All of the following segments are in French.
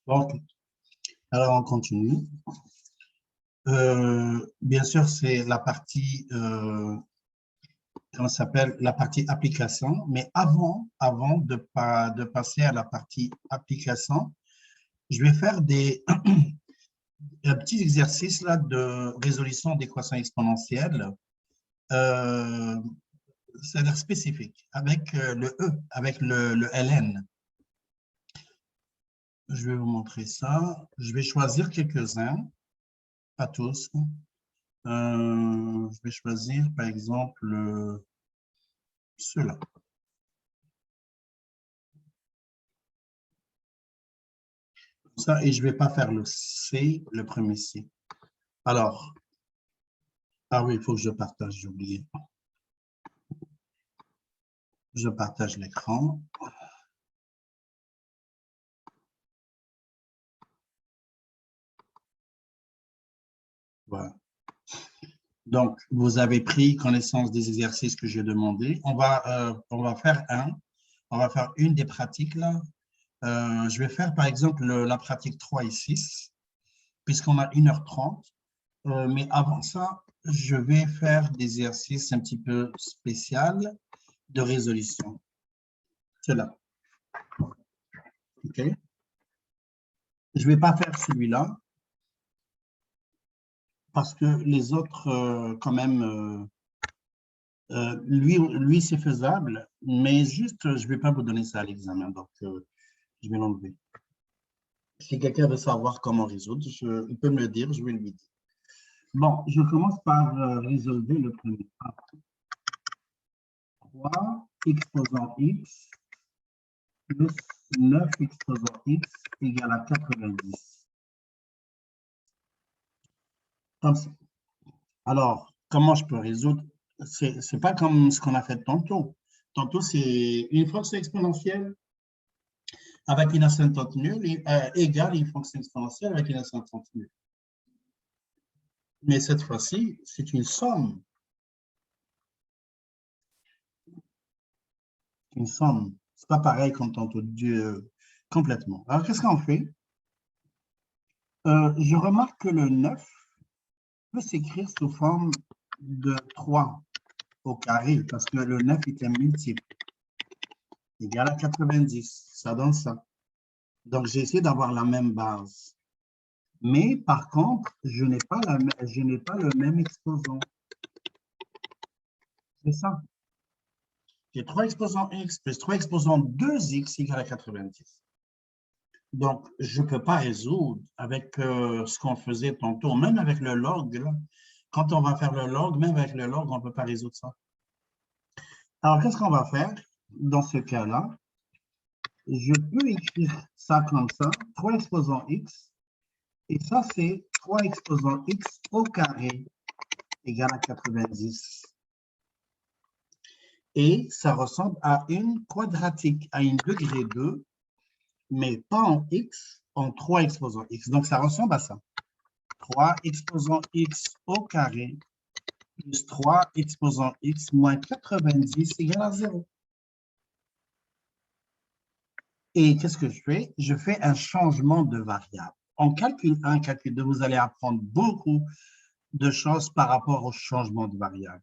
Donc, alors on continue. Bien sûr, c'est la partie, comment ça s'appelle, la partie application. Mais avant de passer à la partie application, je vais faire un petit exercice là de résolution d'équations exponentielles. C'est-à-dire spécifique, avec le E, avec le ln. Je vais vous montrer ça. Je vais choisir quelques-uns, pas tous. Je vais choisir, par exemple, ceux-là. Ça, et je ne vais pas faire le C, le premier C. Alors, ah oui, il faut que je partage, j'ai oublié. Je partage l'écran. Voilà. Donc, vous avez pris connaissance des exercices que j'ai demandés. On va faire on va faire une des pratiques là. Je vais faire par exemple la pratique 3 et 6, puisqu'on a 1h30. Mais avant ça, je vais faire des exercices un petit peu spéciaux de résolution. C'est là. OK. Je ne vais pas faire celui-là, parce que les autres, quand même, lui c'est faisable, mais juste, je ne vais pas vous donner ça à l'examen, donc je vais l'enlever. Si quelqu'un veut savoir comment résoudre, il peut me le dire, je vais lui dire. Bon, je commence par résolver le premier. 3 exposant x plus 9 exposant x égale à 90. Comme ça. Alors, comment je peux résoudre? C'est pas comme ce qu'on a fait tantôt. Tantôt, c'est une fonction exponentielle avec une asymptote nulle égale une fonction exponentielle avec une asymptote nulle. Mais cette fois-ci, c'est une somme. Une somme. C'est pas pareil comme tantôt, complètement. Alors, qu'est-ce qu'on fait? Je remarque que le 9 peut s'écrire sous forme de 3 au carré, parce que le 9 est un multiple égal à 90. Ça donne ça. Donc, j'ai essayé d'avoir la même base. Mais par contre, je n'ai pas le même exposant. C'est ça. J'ai 3 exposants x plus 3 exposants 2x égale à 90. Donc, je ne peux pas résoudre avec ce qu'on faisait tantôt, même avec le log. Là. Quand on va faire le log, même avec le log, on ne peut pas résoudre ça. Alors, qu'est-ce qu'on va faire dans ce cas-là? Je peux écrire ça comme ça, 3 exposants x, et ça, c'est 3 exposants x au carré égale à 90. Et ça ressemble à une quadratique, à une degré 2, mais pas en x, en 3 exposants x. Donc, ça ressemble à ça. 3 exposants x au carré plus 3 exposants x moins 90 égale à 0. Et qu'est-ce que je fais? Je fais un changement de variable. En calcul 1, calcul 2, vous allez apprendre beaucoup de choses par rapport au changement de variable.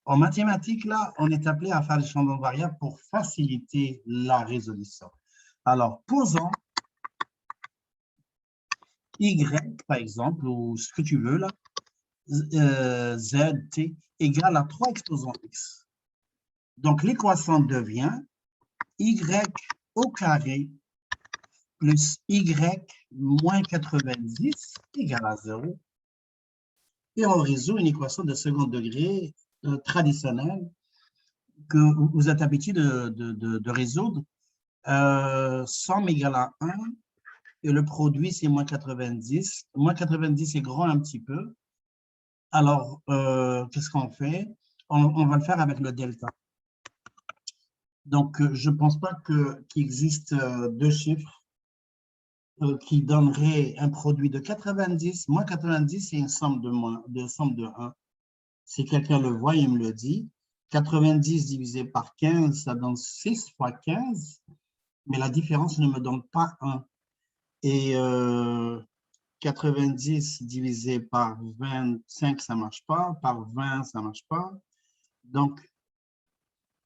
En mathématiques, là, on est appelé à faire des changements de variables pour faciliter la résolution. Alors, posons y, par exemple, ou ce que tu veux, là, z, t, égale à 3 exposants x. Donc, l'équation devient y au carré plus y moins 90 égale à 0. Et on résout une équation de second degré traditionnelle que vous êtes habitué de résoudre somme égale à 1 et le produit, c'est moins 90. Moins 90 est grand un petit peu. Alors, qu'est-ce qu'on fait? On va le faire avec le delta. Donc, je ne pense pas qu'il existe deux chiffres qui donneraient un produit de 90. Moins 90, c'est une somme somme de 1. Si quelqu'un le voit, il me le dit. 90 divisé par 15, ça donne 6 fois 15, mais la différence ne me donne pas 1. Et 90 divisé par 25, ça ne marche pas. Par 20, ça ne marche pas. Donc,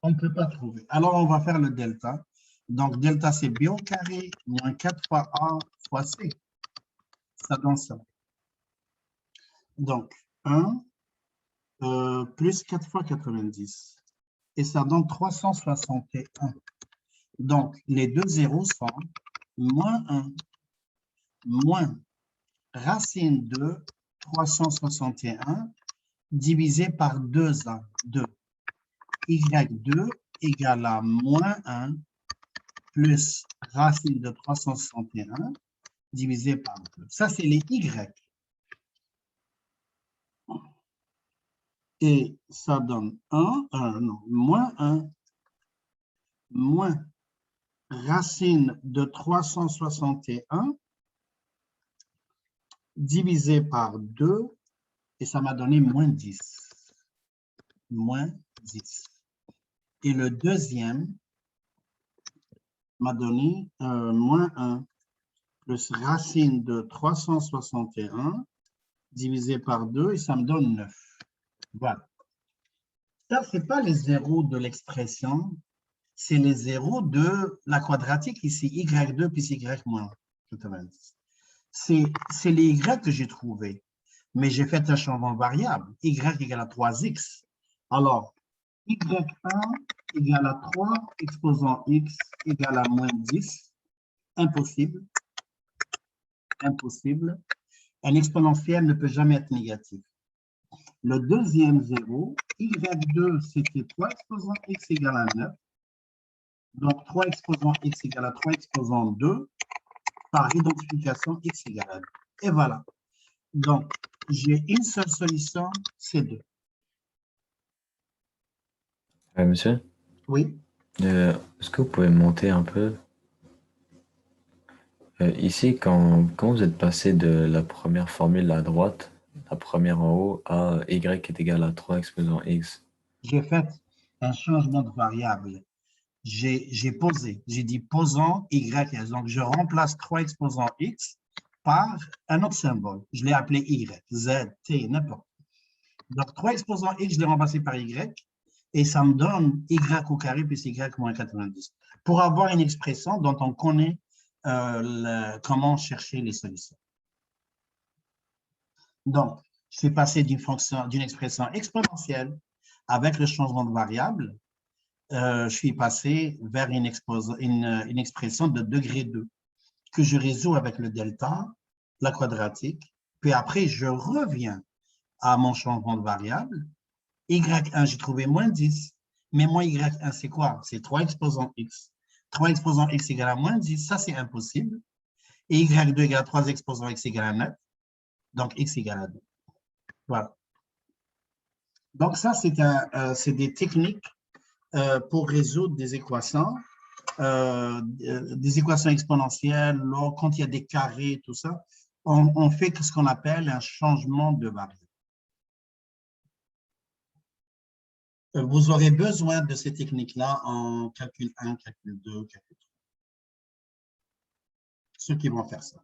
on ne peut pas trouver. Alors, on va faire le delta. Donc, delta, c'est B au carré moins 4 fois A fois C. Ça donne ça. Donc, 1 plus 4 fois 90. Et ça donne 361. Donc, les deux zéros sont moins 1 moins racine de 361 divisé par 2A. 2. Y2 égale à moins 1 plus racine de 361 divisé par 2. Ça, c'est les Y. Et ça donne 1, non, moins 1, moins racine de 361 divisé par 2, et ça m'a donné moins 10. Moins 10. Et le deuxième m'a donné moins 1 plus racine de 361 divisé par 2, et ça me donne 9. Voilà. Ça, ce n'est pas les zéros de l'expression, c'est les zéros de la quadratique ici, y2 plus y moins 90. C'est les y que j'ai trouvés, mais j'ai fait un changement variable, y égale à 3x. Alors, y1 égale à 3 exposant x égale à moins 10. Impossible. Impossible. Un exponentiel ne peut jamais être négatif. Le deuxième zéro, y2, c'était 3 exposant x égale à 9. Donc, 3 exposant x égale à 3 exposant 2. Par identification, x égale à 2. Et voilà. Donc, j'ai une seule solution, c'est 2. Monsieur, Oui. est-ce que vous pouvez monter un peu? Ici, quand vous êtes passé de la première formule à droite, la première en haut, à y est égal à 3 exposant x. J'ai fait un changement de variable. J'ai posé, j'ai dit posant y. Donc, je remplace 3 exposant x par un autre symbole. Je l'ai appelé y, z, t, n'importe. Donc, 3 exposant x, je l'ai remplacé par y, et ça me donne y au carré plus y moins 90. Pour avoir une expression dont on connaît comment chercher les solutions. Donc, je suis passé d'une expression exponentielle avec le changement de variable. Je suis passé vers une expression de degré 2 que je résous avec le delta, la quadratique, puis après, je reviens à mon changement de variable. Y1, j'ai trouvé moins 10, mais moins Y1, c'est quoi? C'est 3 exposant x. 3 exposant x égale à moins 10, ça c'est impossible. Et Y2 égale à 3 exposant x égale à 9, donc x égale à 2. Voilà. Donc ça, c'est des techniques pour résoudre des équations exponentielles, quand il y a des carrés, tout ça, on fait ce qu'on appelle un changement de variable. Vous aurez besoin de ces techniques-là en calcul 1, calcul 2, calcul 3. Ceux qui vont faire ça.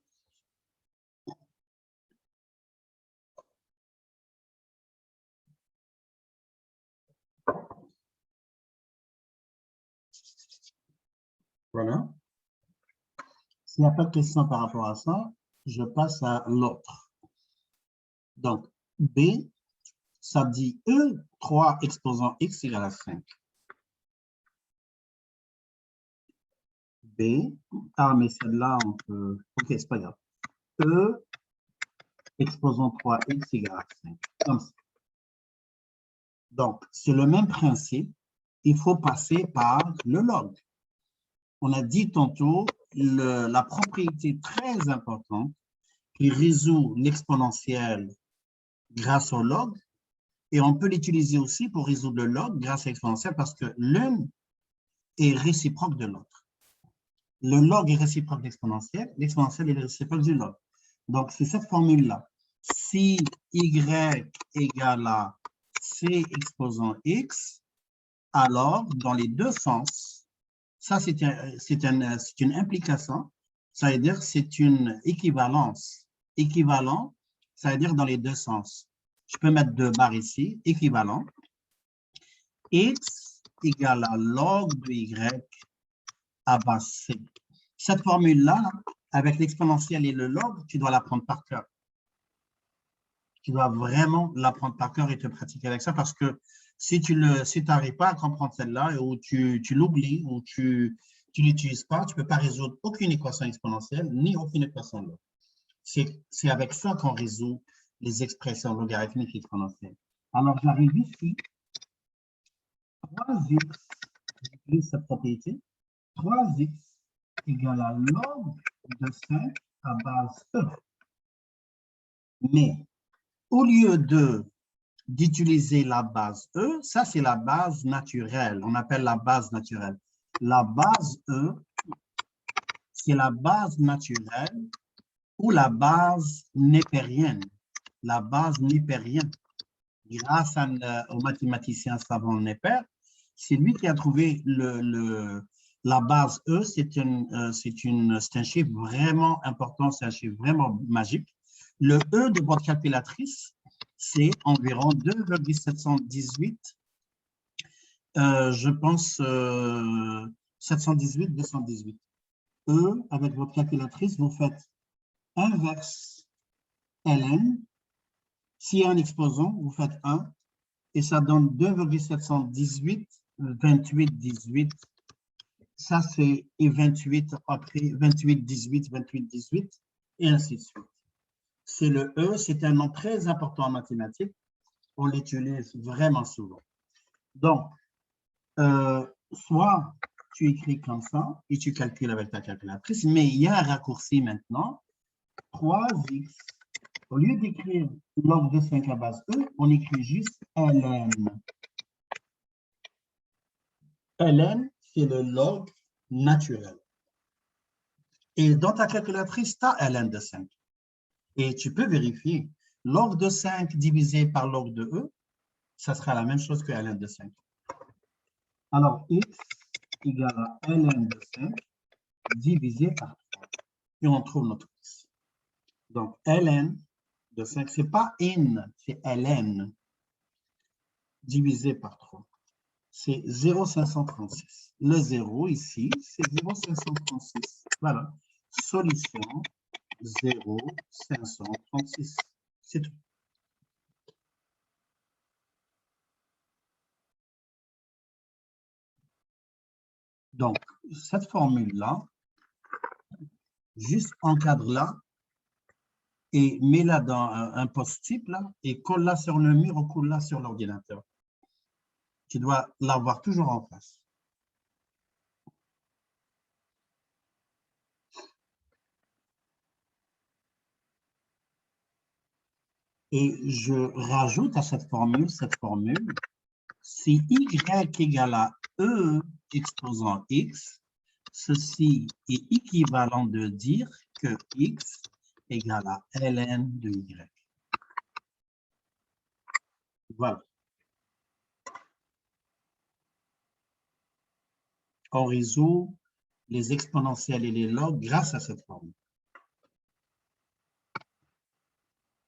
Voilà. S'il n'y a pas de questions par rapport à ça, je passe à l'autre. Donc, B, ça dit E, 3 exposant x égale à 5. B, mais celle-là, on peut... Ok, c'est pas grave. E, exposant 3x égale à 5. Comme ça. Donc, c'est le même principe. Il faut passer par le log. On a dit tantôt la propriété très importante qui résout l'exponentielle grâce au log, et on peut l'utiliser aussi pour résoudre le log grâce à l'exponentielle parce que l'une est réciproque de l'autre. Le log est réciproque d'exponentielle, l'exponentielle est réciproque du log. Donc, c'est cette formule-là. Si y égale à c exposant x, alors, dans les deux sens, ça, c'est une implication, ça veut dire c'est une équivalence. Équivalent, ça veut dire dans les deux sens. Je peux mettre deux barres ici, équivalent. X égale à log de y à base c. Cette formule-là, avec l'exponentielle et le log, tu dois l'apprendre par cœur. Tu dois vraiment l'apprendre par cœur et te pratiquer avec ça parce que si tu n'arrives pas à comprendre celle-là ou tu l'oublies ou tu l'utilises pas, tu ne peux pas résoudre aucune équation exponentielle ni aucune équation log. C'est avec ça qu'on résout les expressions logarithmiques exponentielles. Alors, j'arrive ici, 3x, j'utilise cette propriété, 3x égale à log de 5 à base E. Mais au lieu d'utiliser la base E, ça c'est la base naturelle, on appelle la base naturelle. La base E, c'est la base naturelle ou la base népérienne. La base népérienne. Grâce au mathématicien savant Népère, c'est lui qui a trouvé la base E, c'est un chiffre vraiment important, c'est un chiffre vraiment magique. Le E de votre calculatrice, c'est environ 2,718, je pense 718, 218. E, avec votre calculatrice, vous faites inverse ln. S'il y a un exposant, vous faites 1 et ça donne 2,718, 28, 18. Ça, c'est 28 après 28, 18, 28, 18 et ainsi de suite. C'est le E, c'est un nom très important en mathématiques. On l'utilise vraiment souvent. Donc, soit tu écris comme ça et tu calcules avec ta calculatrice, mais il y a un raccourci maintenant. 3x, au lieu d'écrire log de 5 à base E, on écrit juste ln. ln, c'est le log naturel. Et dans ta calculatrice, tu as ln de 5. Et tu peux vérifier. Log de 5 divisé par log de E, ça sera la même chose que ln de 5. Alors, x égale à ln de 5 divisé par 3. Et on trouve notre x. Donc, ln de 5, ce n'est pas n, c'est ln divisé par 3. C'est 0,536. Le 0 ici, c'est 0,536. Voilà. Solution 0,536. C'est tout. Donc, cette formule-là, juste encadre-la et mets-la dans un post-it là et colle-la sur le mur ou colle-la sur l'ordinateur. Tu dois l'avoir toujours en face. Et je rajoute à cette formule, si y égale à E exposant x, ceci est équivalent de dire que x égale à ln de y. Voilà. On résout les exponentielles et les logs grâce à cette formule.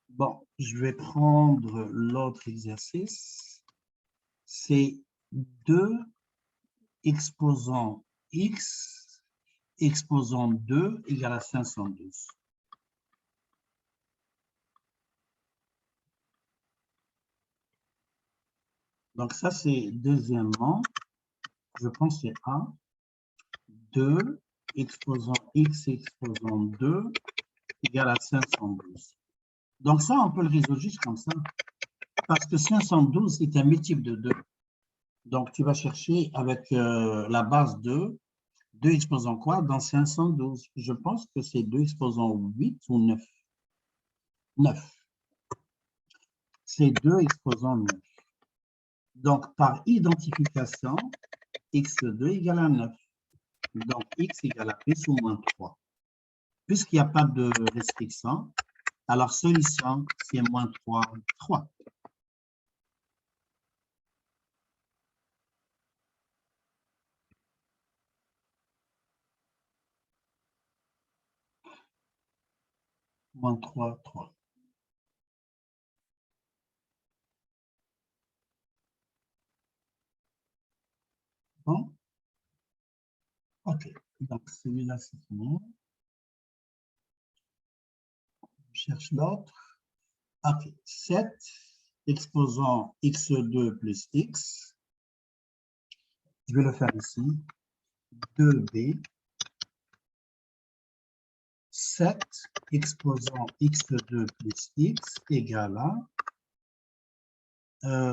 Bon, je vais prendre l'autre exercice. C'est 2 exposant x exposant 2 égale à 512. Donc ça, c'est deuxièmement, je pense que c'est A. 2 exposant x exposant 2 égale à 512. Donc ça, on peut le résoudre juste comme ça. Parce que 512 est un multiple de 2. Donc, tu vas chercher avec la base 2, 2 exposant quoi? Dans 512. Je pense que c'est 2 exposant 8 ou 9. 9. C'est 2 exposant 9. Donc, par identification, x2 égale à 9. Donc, x égale à plus ou moins 3. Puisqu'il n'y a pas de restriction, alors solution, c'est moins 3, 3. Moins 3, 3. Bon, ok. Donc, celui-là, c'est fini. Je cherche l'autre. Ok. 7 exposant x2 plus x. Je vais le faire ici. 2b. 7 exposant x2 plus x égale à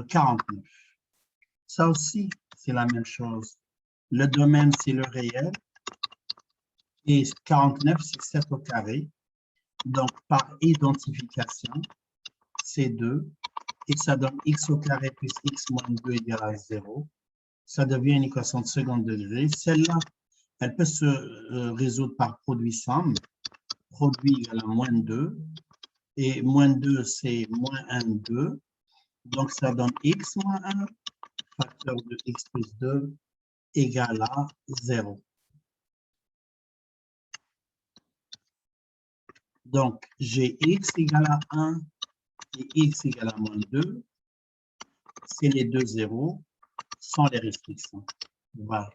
49. Ça aussi, c'est la même chose. Le domaine, c'est le réel. Et 49, c'est 7 au carré. Donc, par identification, c'est 2. Et ça donne x au carré plus x moins 2 égale à 0. Ça devient une équation de second degré. Celle-là, elle peut se résoudre par produit somme. Produit égale à moins 2. Et moins 2, c'est moins 1, 2. Donc, ça donne x moins 1, facteur de x plus 2, égale à 0. Donc, j'ai x égale à 1 et x égale à moins 2. C'est les deux zéros sans les restrictions. Voilà.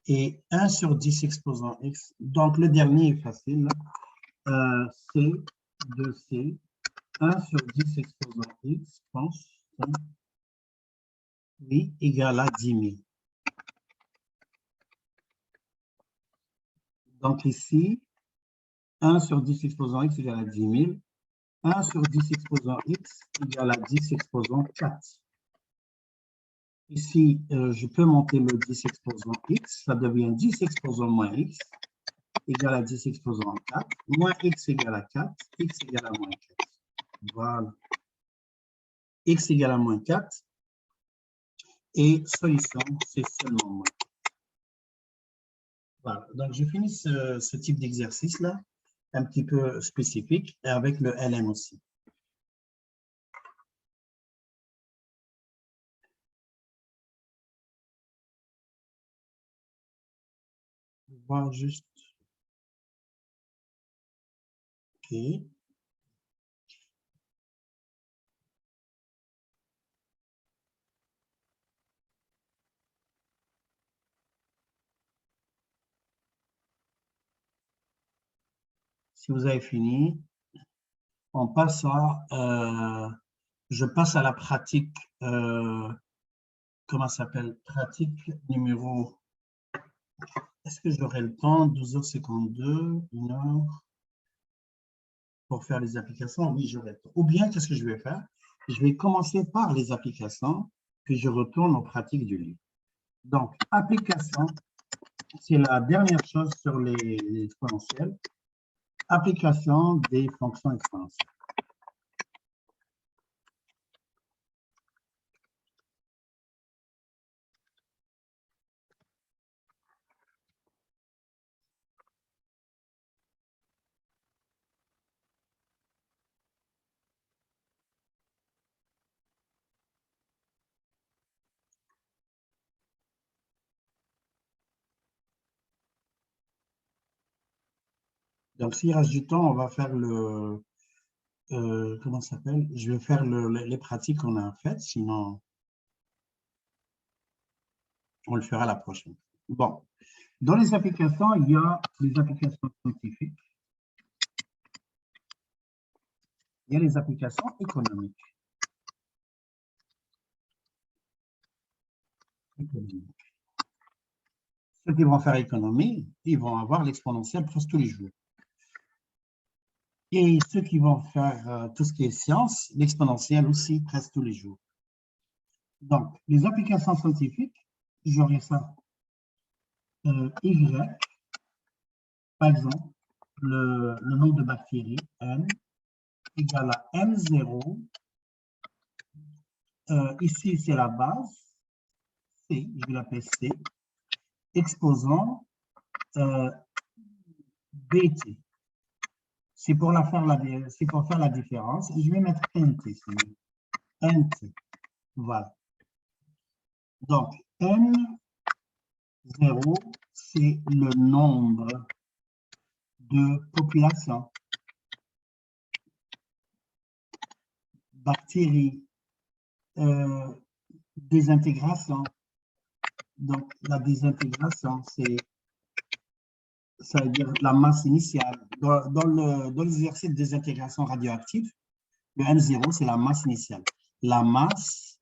Et 1 sur 10 exposant x. Donc, le dernier est facile. C, 2C, 1 sur 10 exposant x, je pense. Oui, égale à 10 000. Donc, ici, 1 sur 10 exposant x égale à 10 000. 1 sur 10 exposant x égale à 10 exposant 4. Ici, je peux monter le 10 exposant x, ça devient 10 exposant moins x, égale à 10 exposant 4, moins x égale à 4, x égale à moins 4. Voilà. X égale à moins 4, et solution, c'est seulement moins. Voilà. Donc, je finis ce type d'exercice-là, un petit peu spécifique, et avec le LM aussi. Voir juste. OK. Si vous avez fini, on passe à, je passe à la pratique, comment ça s'appelle? Pratique numéro, est-ce que j'aurai le temps? 12h52, 1 heure, pour faire les applications? Oui, j'aurai le temps. Ou bien, qu'est-ce que je vais faire? Je vais commencer par les applications, puis je retourne aux pratiques du livre. Donc, application, c'est la dernière chose sur les exponentielles. Application des fonctions exponentielles. Donc, s'il reste du temps, on va faire le, comment ça s'appelle? Je vais faire les pratiques qu'on a faites, sinon on le fera la prochaine. Bon, dans les applications, il y a les applications scientifiques, il y a les applications économiques. Ceux qui vont faire économie, ils vont avoir l'exponentielle presque tous les jours. Et ceux qui vont faire tout ce qui est science, l'exponentielle aussi, presque tous les jours. Donc, les applications scientifiques, j'aurai ça. Y, par exemple, le nombre de bactéries, N, égale à M0. Ici, c'est la base, C, je vais l'appeler C, exposant BT. C'est pour faire la différence. Je vais mettre NT ici. NT. Voilà. Donc, N0, c'est le nombre de populations. Bactéries, désintégration. Donc, la désintégration, ça veut dire la masse initiale. Dans l'exercice de désintégration radioactive, le N0, c'est la masse initiale. La masse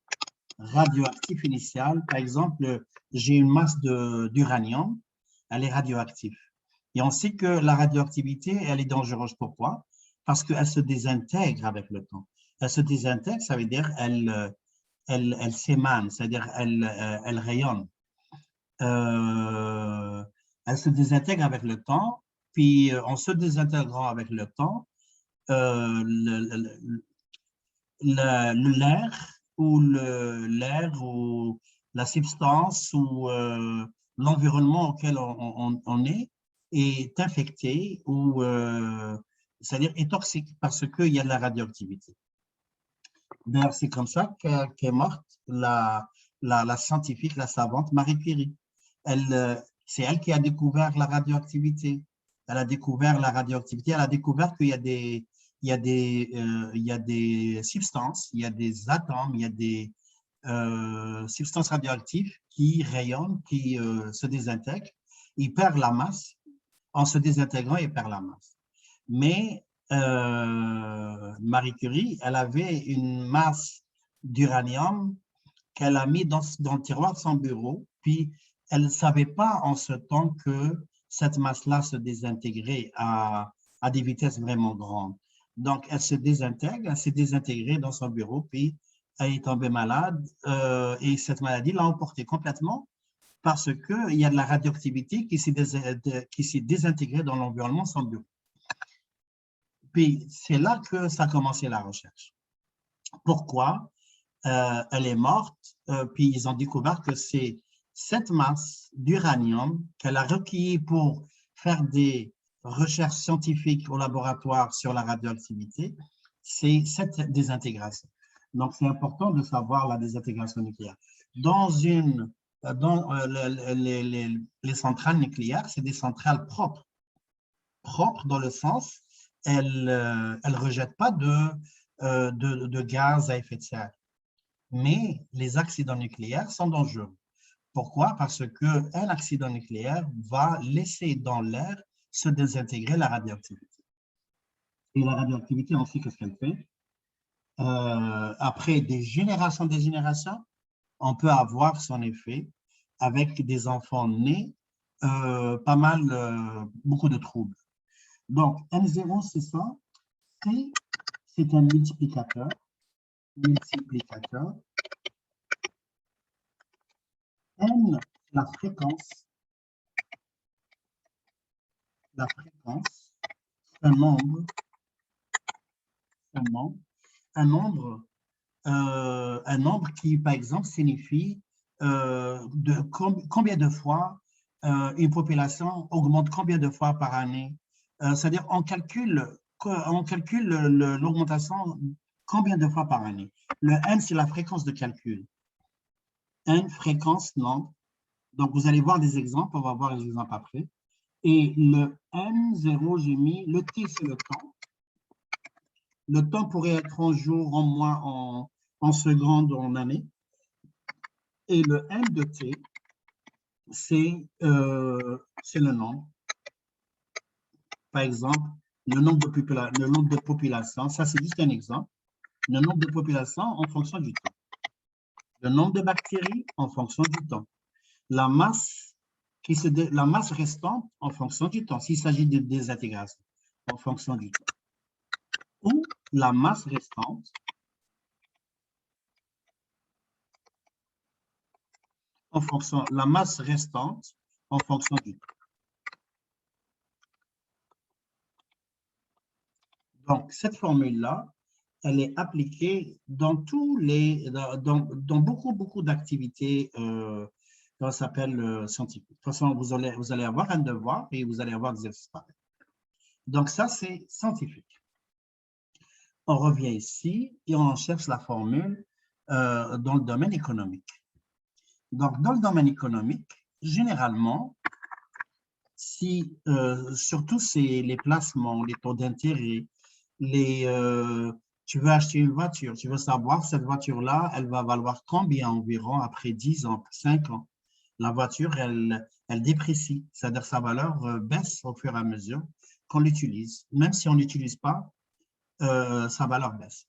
radioactive initiale, par exemple, j'ai une masse d'uranium, elle est radioactive. Et on sait que la radioactivité, elle est dangereuse. Pourquoi? Parce qu'elle se désintègre avec le temps. Elle se désintègre, ça veut dire elle s'émane, c'est-à-dire elle rayonne. Elle se désintègre avec le temps, puis en se désintégrant avec le temps, l'air ou la substance ou l'environnement auquel on est infecté ou c'est-à-dire est toxique parce qu'il y a de la radioactivité. D'ailleurs, c'est comme ça qu'est morte la scientifique, la savante Marie Curie. C'est elle qui a découvert la radioactivité. Elle a découvert la radioactivité, elle a découvert qu'il y a des substances, il y a des atomes, il y a des substances radioactives qui rayonnent, qui se désintègrent. Ils perdent la masse. En se désintégrant, ils perdent la masse. Mais Marie Curie, elle avait une masse d'uranium qu'elle a mis dans le tiroir de son bureau, puis elle ne savait pas en ce temps que cette masse-là se désintégrait à des vitesses vraiment grandes. Donc, elle s'est désintégrée dans son bureau, puis elle est tombée malade et cette maladie l'a emportée complètement parce qu'il y a de la radioactivité qui s'est désintégrée dans l'environnement de son bureau. Puis, c'est là que ça a commencé la recherche. Pourquoi? Elle est morte, puis ils ont découvert que c'est cette masse d'uranium qu'elle a recueillie pour faire des recherches scientifiques au laboratoire sur la radioactivité, c'est cette désintégration. Donc, c'est important de savoir la désintégration nucléaire. Dans les centrales nucléaires, c'est des centrales propres. Propres dans le sens, elles ne rejettent pas de gaz à effet de serre. Mais les accidents nucléaires sont dangereux. Pourquoi? Parce qu'un accident nucléaire va laisser dans l'air se désintégrer la radioactivité. Et la radioactivité, on sait ce qu'elle fait. Après des générations, on peut avoir son effet avec des enfants nés, beaucoup de troubles. Donc, M0, c'est ça. T, c'est un multiplicateur. N, la fréquence. La fréquence, un nombre, un nombre qui, par exemple, signifie combien de fois une population augmente combien de fois par année. C'est-à-dire, on calcule l'augmentation combien de fois par année. Le N, c'est la fréquence de calcul. N, fréquence, nombre. Donc, vous allez voir des exemples, on va voir les exemples après. Et le M0, j'ai mis, le T, c'est le temps. Le temps pourrait être en jours, en mois, en secondes, en années. Et le M de T, c'est le nombre. Par exemple, le nombre de populations, ça c'est juste un exemple. Le nombre de populations en fonction du temps. Le nombre de bactéries en fonction du temps. La masse restante en fonction du temps, s'il s'agit de désintégration, en fonction du temps. la masse restante en fonction, la masse restante en fonction du temps. Donc, cette formule-là, elle est appliquée dans dans beaucoup d'activités qu'on s'appelle scientifiques. De toute façon, vous allez avoir un devoir et vous allez avoir des exercices pareils. Donc, ça, c'est scientifique. On revient ici et on cherche la formule dans le domaine économique. Donc, dans le domaine économique, généralement, si surtout c'est les placements, les taux d'intérêt, tu veux acheter une voiture, tu veux savoir cette voiture-là, elle va valoir combien environ après 10 ans, 5 ans. La voiture, elle déprécie, c'est-à-dire sa valeur baisse au fur et à mesure qu'on l'utilise. Même si on ne l'utilise pas, sa valeur baisse.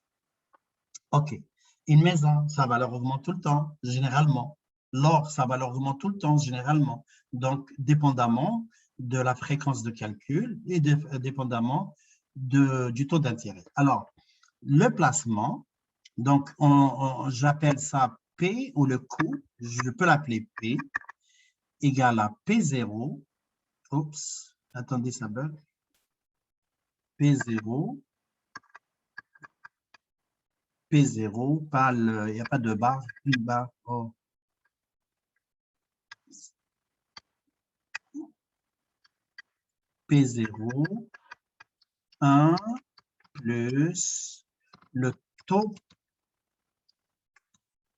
OK. Une maison, sa valeur augmente tout le temps, généralement. L'or, sa valeur augmente tout le temps, généralement. Donc, dépendamment de la fréquence de calcul et dépendamment du taux d'intérêt. Alors, le placement, donc, j'appelle ça P ou le coût, je peux l'appeler P, égale à P0. Oups, attendez, ça bug. P0. P0, il n'y a pas de barre, une barre. Oh. P0, 1 plus le taux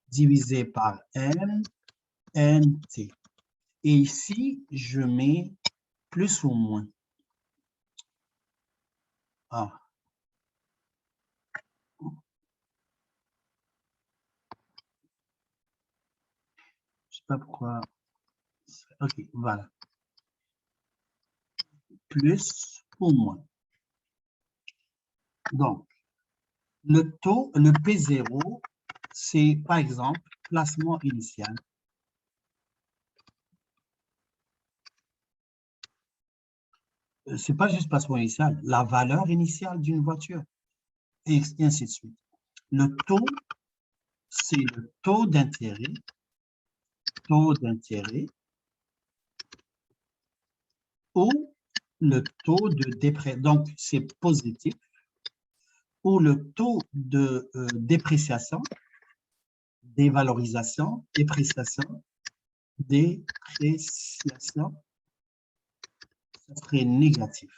divisé par N, NT. Et ici, je mets plus ou moins. Ah. Je ne sais pas pourquoi. OK, voilà. Plus ou moins. Donc, le taux, le P0, c'est par exemple placement initial. Ce n'est pas juste placement initial, la valeur initiale d'une voiture, et ainsi de suite. Le taux, c'est le taux d'intérêt, ou le taux de dépréciation, donc c'est positif, ou le taux de dépréciation, dévalorisation, dépréciation, ça serait négatif.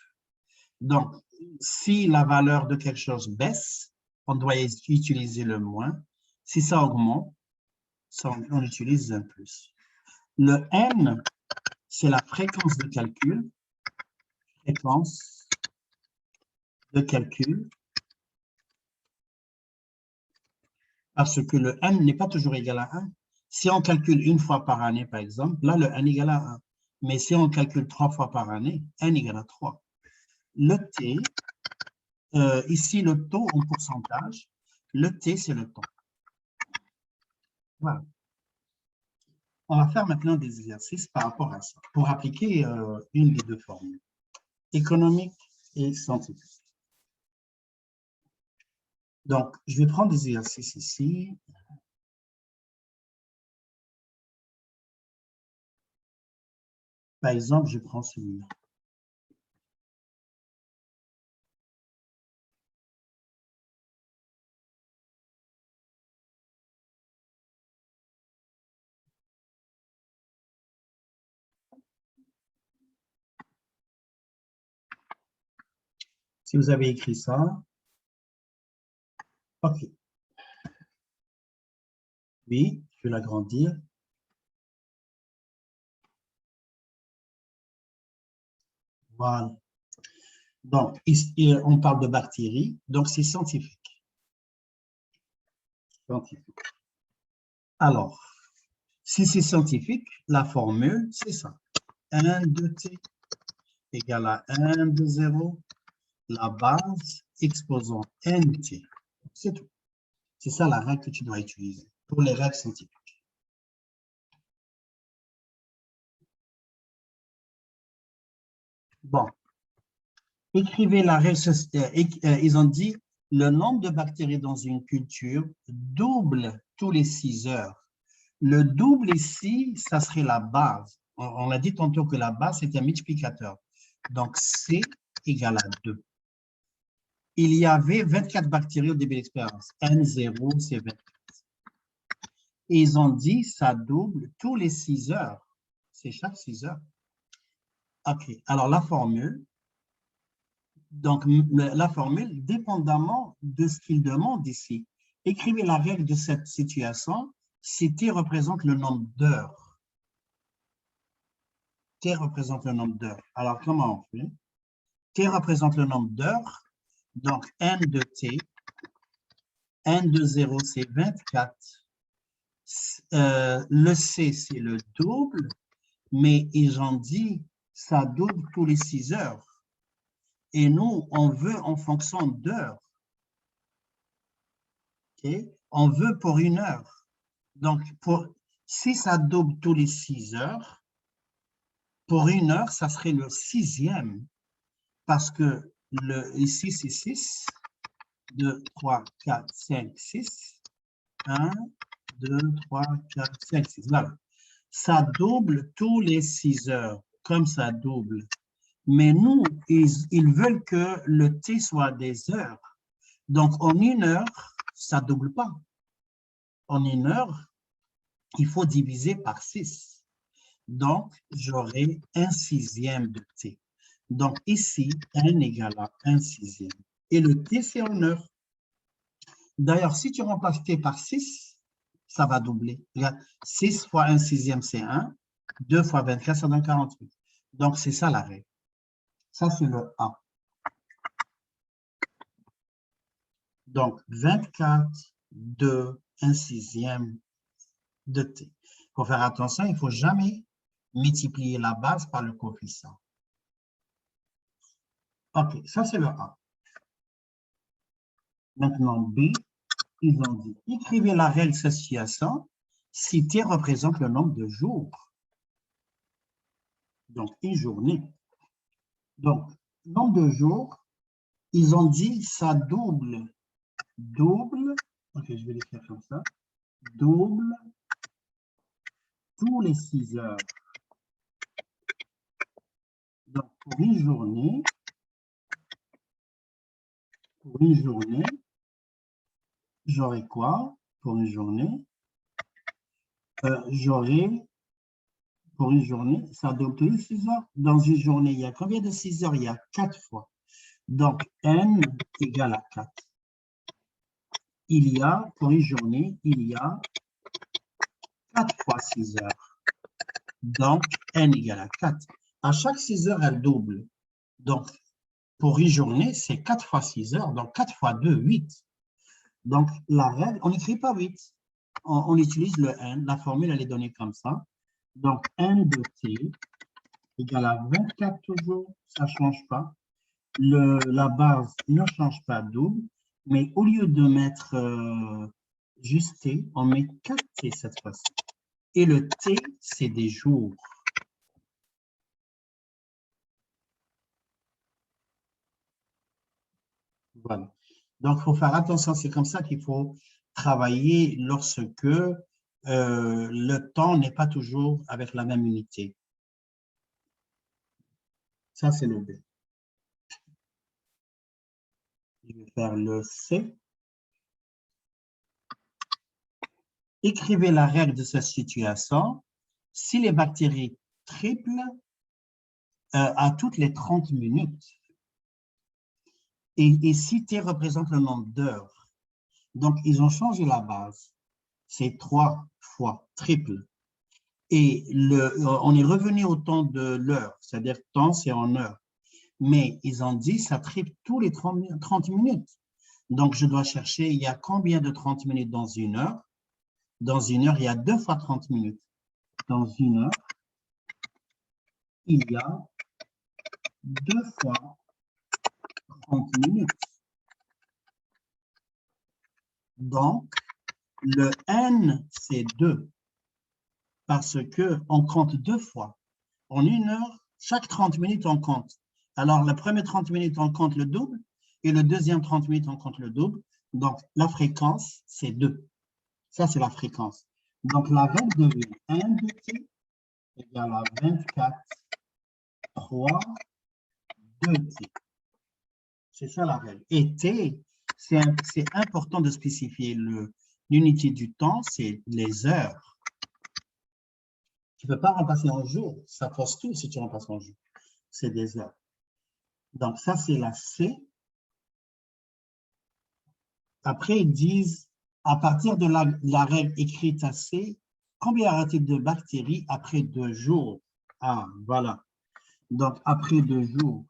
Donc, si la valeur de quelque chose baisse, on doit utiliser le moins. Si ça augmente, on utilise un plus. Le N, c'est la fréquence de calcul. Parce que le N n'est pas toujours égal à 1. Si on calcule une fois par année, par exemple, là, le N égale à 1. Mais si on calcule 3 fois par année, N égale à 3. Le T, ici, le taux en pourcentage, le T, c'est le temps. Voilà. On va faire maintenant des exercices par rapport à ça, pour appliquer une des deux formules, économique et scientifique. Donc, je vais prendre des exercices ici. Par exemple, je prends celui-là. Si vous avez écrit ça, OK. Oui, je vais l'agrandir. Voilà. Donc, ici, on parle de bactéries, donc c'est scientifique. Alors, si c'est scientifique, la formule, c'est ça. 1 de t égale à 1 de 0, la base exposant nt. C'est tout. C'est ça la règle que tu dois utiliser pour les règles scientifiques. Bon. Écrivez la règle, ils ont dit le nombre de bactéries dans une culture double tous les 6 heures. Le double ici, ça serait la base. On a dit tantôt que la base, c'est un multiplicateur. Donc, C égale à 2. Il y avait 24 bactéries au début de l'expérience. N0, c'est 24. Et ils ont dit, ça double tous les 6 heures. C'est chaque 6 heures. OK. Alors, la formule, donc, la formule, dépendamment de ce qu'il demande ici, écrivez la règle de cette situation si T représente le nombre d'heures. T représente le nombre d'heures. Alors, comment on fait? T représente le nombre d'heures. Donc, N de T, N de 0, c'est 24. Le C, c'est le double, mais ils ont dit ça double tous les 6 heures. Et nous, on veut en fonction d'heures. Okay? On veut pour 1 heure. Donc, si ça double tous les 6 heures, pour 1 heure, ça serait le 6e. Parce que ici, c'est 6. 2, 3, 4, 5, 6. 1, 2, 3, 4, 5, 6. Voilà. Ça double tous les 6 heures, comme ça double. Mais nous, ils veulent que le T soit des heures. Donc, en 1 heure, ça ne double pas. En 1 heure, il faut diviser par 6. Donc, j'aurai 1/6 de T. Donc, ici, N égale à 1/6. Et le T, c'est en heure. D'ailleurs, si tu remplaces T par 6, ça va doubler. Regarde, 6 fois 1/6, c'est 1. 2 fois 24, ça donne 48. Donc, c'est ça la règle. Ça, c'est le A. Donc, 24, 2, 1/6 de T. Il faut faire attention, il ne faut jamais multiplier la base par le coefficient. OK, ça, c'est le A. Maintenant, B, ils ont dit, écrivez la règle de cette situation si T représente le nombre de jours. Donc, une journée. Donc, nombre de jours, ils ont dit ça double, ok, je vais l'écrire comme ça, double tous les 6 heures. Donc, pour une journée, j'aurai quoi pour une journée? Pour une journée, ça double tous les 6 heures. Dans une journée, il y a combien de 6 heures? Il y a 4 fois. Donc, N égale à 4. Pour une journée, il y a 4 fois 6 heures. Donc, N égale à 4. À chaque 6 heures, elle double. Donc, pour une journée, c'est 4 fois 6 heures. Donc, 4 fois 2, 8. Donc, la règle, on n'écrit pas 8. On utilise le N. La formule, elle est donnée comme ça. Donc, N de T égale à 24 toujours. Ça ne change pas. La base ne change pas double. Mais au lieu de mettre juste T, on met 4T cette fois-ci. Et le T, c'est des jours. Voilà. Donc, il faut faire attention. C'est comme ça qu'il faut travailler lorsque le temps n'est pas toujours avec la même unité. Ça, c'est le B. Je vais faire le C. Écrivez la règle de cette situation. Si les bactéries triplent à toutes les 30 minutes, et si T représente le nombre d'heures, donc ils ont changé la base. C'est 3 fois triple. Et on est revenu au temps de l'heure, c'est-à-dire temps, c'est en heure. Mais ils ont dit ça triple tous les 30 minutes. Donc, je dois chercher, il y a combien de 30 minutes dans une heure? Dans une heure, il y a 2 fois 30 minutes. Dans une heure, il y a 2 fois 30 minutes. Donc, le N, c'est 2. Parce qu'on compte 2 fois. En une heure, chaque 30 minutes, on compte. Alors, la première 30 minutes, on compte le double. et le deuxième 30 minutes, on compte le double. Donc, la fréquence, c'est 2. Ça, c'est la fréquence. Donc, la règle devient 1 de t égale à 24, 3, 2t. C'est ça la règle. Et t, c'est important de spécifier l'unité du temps, c'est les heures. Tu ne peux pas remplacer en jours. Ça fausse tout si tu remplaces en jours. C'est des heures. Donc, ça, c'est la C. Après, ils disent, à partir de la règle écrite à C, combien y aura-t-il de bactéries après 2 jours? Ah, voilà. Donc, après 2 jours.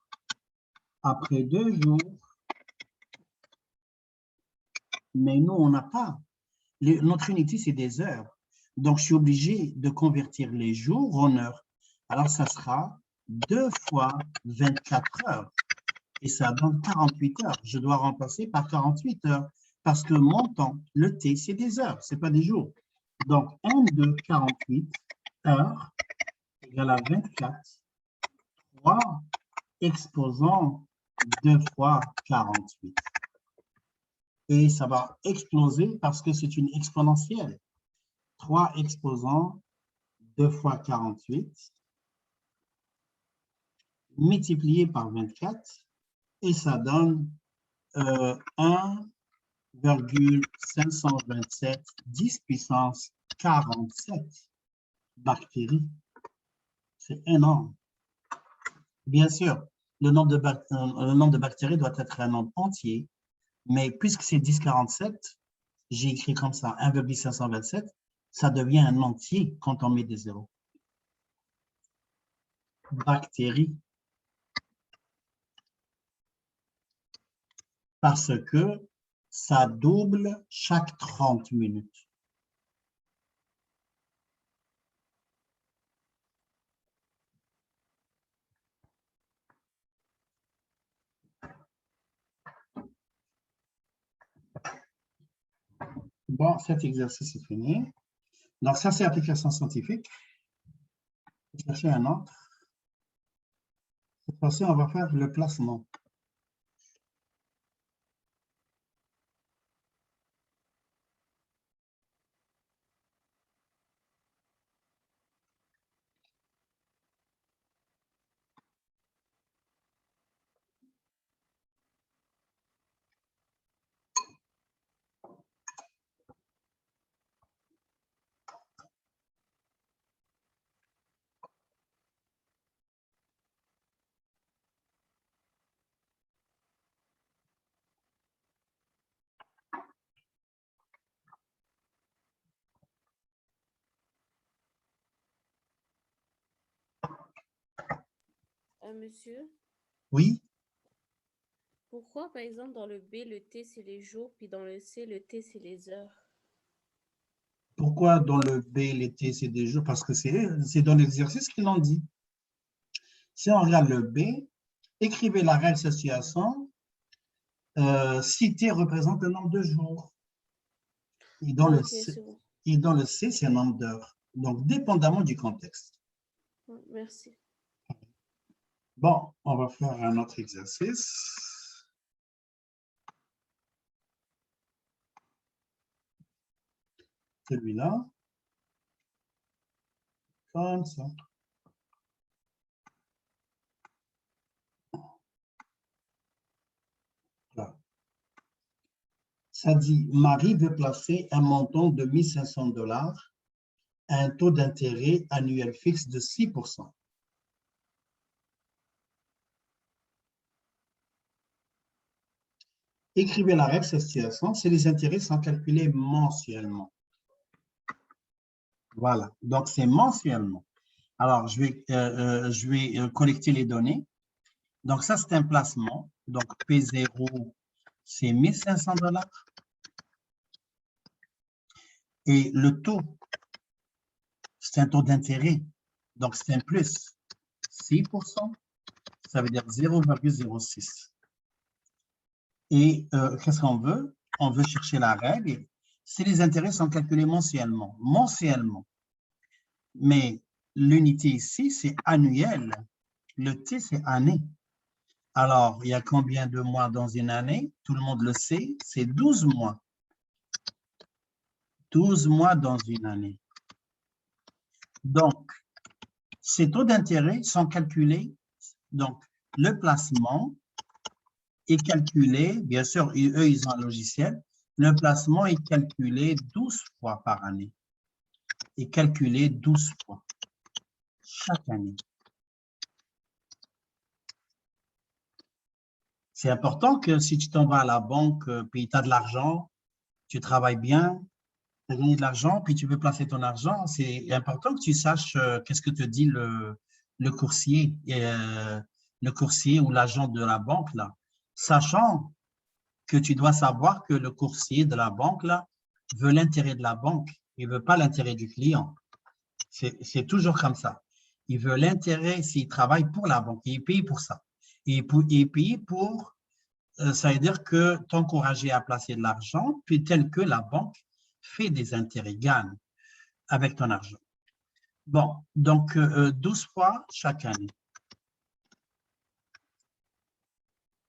Après 2 jours, mais nous, on n'a pas. Notre unité, c'est des heures. Donc, je suis obligé de convertir les jours en heures. Alors, ça sera 2 fois 24 heures. Et ça donne 48 heures. Je dois remplacer par 48 heures. Parce que mon temps, le T, c'est des heures, ce n'est pas des jours. Donc, 1 de 48 heures égale à 24, 3 exposant 2 fois 48. Et ça va exploser parce que c'est une exponentielle. 3 exposant 2 fois 48 multiplié par 24 et ça donne 1,527 10 puissance 47 bactéries. C'est énorme. Bien sûr, le nombre de bactéries doit être un nombre entier, mais puisque c'est 1047, j'ai écrit comme ça 1,527, ça devient un entier quand on met des zéros. Bactéries. Parce que ça double chaque 30 minutes. Bon, cet exercice est fini. Donc, ça, c'est application scientifique. Je vais chercher un autre. Cette fois-ci, on va faire le placement. Monsieur, Oui, pourquoi par exemple dans le B, le T c'est les jours, puis dans le C, le T c'est les heures? pourquoi dans le B, l'été, c'est des jours? Parce que c'est dans l'exercice qu'ils l'ont dit. Si on regarde le B, écrivez la règle situation, si T représente le nombre de jours. Et dans Ah, le ok, C, c'est bon. et dans le C, c'est le nombre d'heures. Donc, dépendamment du contexte. Ouais, merci. Bon, on va faire un autre exercice. Celui-là. Comme ça. Là. Ça dit, Marie veut placer un montant de 1 500 $ à un taux d'intérêt annuel fixe de 6%. Écrivez la règle de cette situation si les intérêts sont calculés mensuellement. Voilà, donc c'est mensuellement. Alors, je vais collecter les données. Donc, ça, c'est un placement. Donc, P0, c'est 1 500 $. Et le taux, c'est un taux d'intérêt. Donc, c'est un plus. 6%, ça veut dire 0,06. Et qu'est-ce qu'on veut? On veut chercher la règle. Si les intérêts sont calculés mensuellement. Mensuellement. Mais l'unité ici, c'est annuel. Le T, c'est année. Alors, il y a combien de mois dans une année? Tout le monde le sait, c'est 12 mois. 12 mois dans une année. Donc, ces taux d'intérêt sont calculés. Donc, le placement est calculé, bien sûr, eux, ils ont un logiciel. Le placement est calculé 12 fois par année. Est calculé 12 fois chaque année. C'est important que si tu t'en vas à la banque, puis tu as de l'argent, tu travailles bien, tu as gagné de l'argent, puis tu veux placer ton argent, c'est important que tu saches qu'est-ce que te dit le coursier, le coursier ou l'agent de la banque, là, sachant que tu dois savoir que le coursier de la banque, là, veut l'intérêt de la banque, il ne veut pas l'intérêt du client. C'est toujours comme ça. Il veut l'intérêt s'il travaille pour la banque, il paye pour ça. Il paye pour, ça veut dire que t'encourager à placer de l'argent, puis tel que la banque fait des intérêts, gagne avec ton argent. Bon, donc 12 fois chaque année.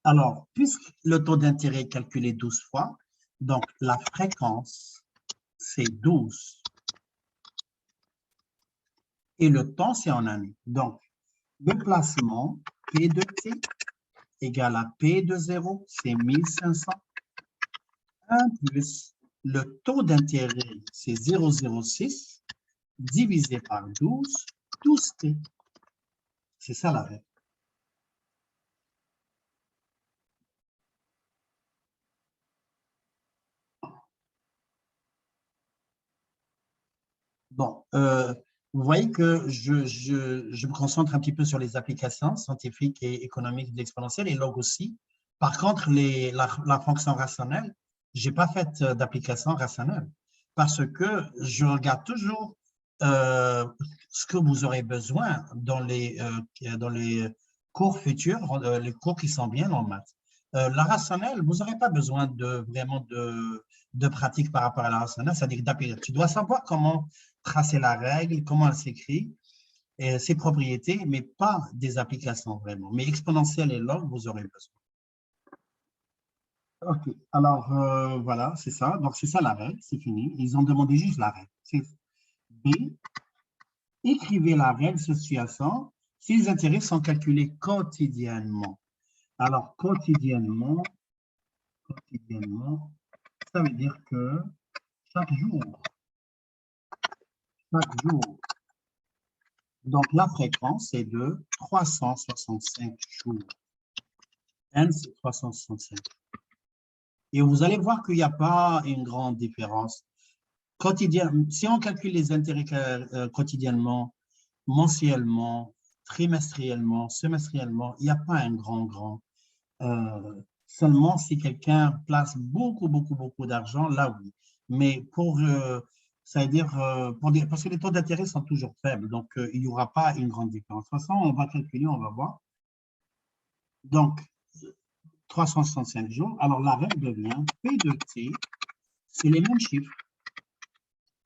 Alors, puisque le taux d'intérêt est calculé 12 fois, donc la fréquence, c'est 12. Et le temps, c'est en années. Donc, le placement, P de T, égale à P de 0, c'est 1500. 1 plus le taux d'intérêt, c'est 0,06, divisé par 12, 12T. C'est ça la règle. Bon, vous voyez que je me concentre un petit peu sur les applications scientifiques et économiques de l'exponentielle et log aussi. Par contre, la fonction rationnelle, je n'ai pas fait d'application rationnelle parce que je regarde toujours ce que vous aurez besoin dans les cours futurs, les cours qui sont bien en maths. La rationnelle, vous n'aurez pas besoin vraiment de pratique par rapport à la rationnelle, c'est-à-dire d'appliquer. Tu dois savoir comment tracer la règle, comment elle s'écrit, ses propriétés, mais pas des applications vraiment. Mais exponentielle et log, vous aurez besoin. OK. Alors, voilà, c'est ça. Donc, c'est ça la règle, c'est fini. Ils ont demandé juste la règle. C'est B. Écrivez la règle sous-jacente si les intérêts sont calculés quotidiennement. Alors, quotidiennement, ça veut dire que chaque jour, donc la fréquence est de 365 jours. N, c'est 365. Et vous allez voir qu'il n'y a pas une grande différence. Si on calcule les intérêts quotidiennement, mensuellement, trimestriellement, semestriellement, il n'y a pas un grand. Seulement si quelqu'un place beaucoup d'argent, là oui. Mais pour, ça veut dire, parce que les taux d'intérêt sont toujours faibles, donc il n'y aura pas une grande différence. De toute façon, on va calculer, on va voir. Donc, 365 jours. Alors, la règle devient P de T, c'est les mêmes chiffres.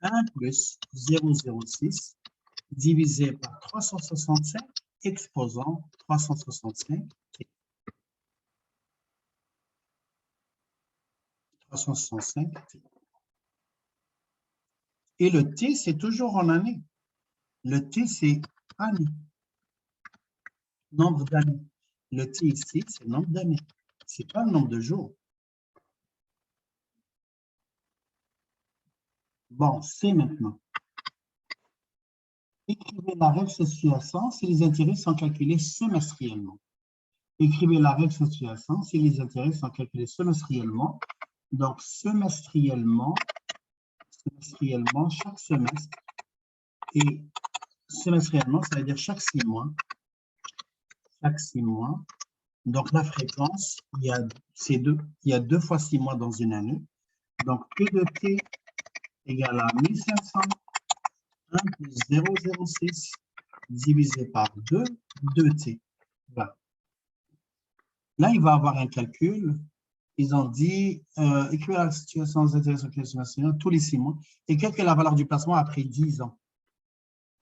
1 plus 0,06 divisé par 365 exposant 365 T. 365 T. Et le T, c'est toujours en année. Le T, c'est année. Nombre d'années. Le T ici, c'est le nombre d'années. Ce n'est pas le nombre de jours. Bon, c'est maintenant. Écrivez la règle sous-jacente si les intérêts sont calculés semestriellement. Écrivez la règle sous-jacente si les intérêts sont calculés semestriellement. Donc, semestriellement, chaque semestre. Et semestriellement, ça veut dire chaque 6 mois. Chaque 6 mois. Donc, la fréquence, il y a 2 fois 6 mois dans une année. Donc, P de T égale à 1500, 1 plus 0,06 divisé par 2, 2T. Voilà. Là, il va avoir un calcul. Ils ont dit, écrivez la situation des intérêts sur tous les 6 mois et calculez la valeur du placement après 10 ans.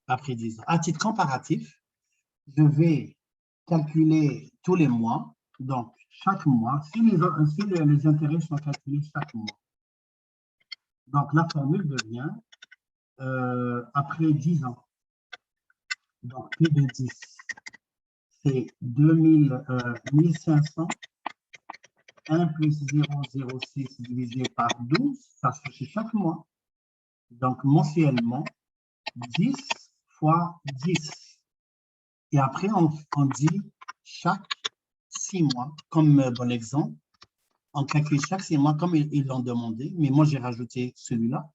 Après 10 ans. À titre comparatif, je vais calculer tous les mois Donc, chaque mois, si les intérêts sont calculés chaque mois, donc la formule devient après 10 ans. Donc, P de 10, c'est 1500. 1 plus 0,06 divisé par 12, ça se fait chaque mois. Donc, mensuellement, 10 fois 10. Et après, on dit chaque 6 mois, comme dans l'exemple. On calcule chaque 6 mois comme ils l'ont demandé, mais moi, j'ai rajouté celui-là.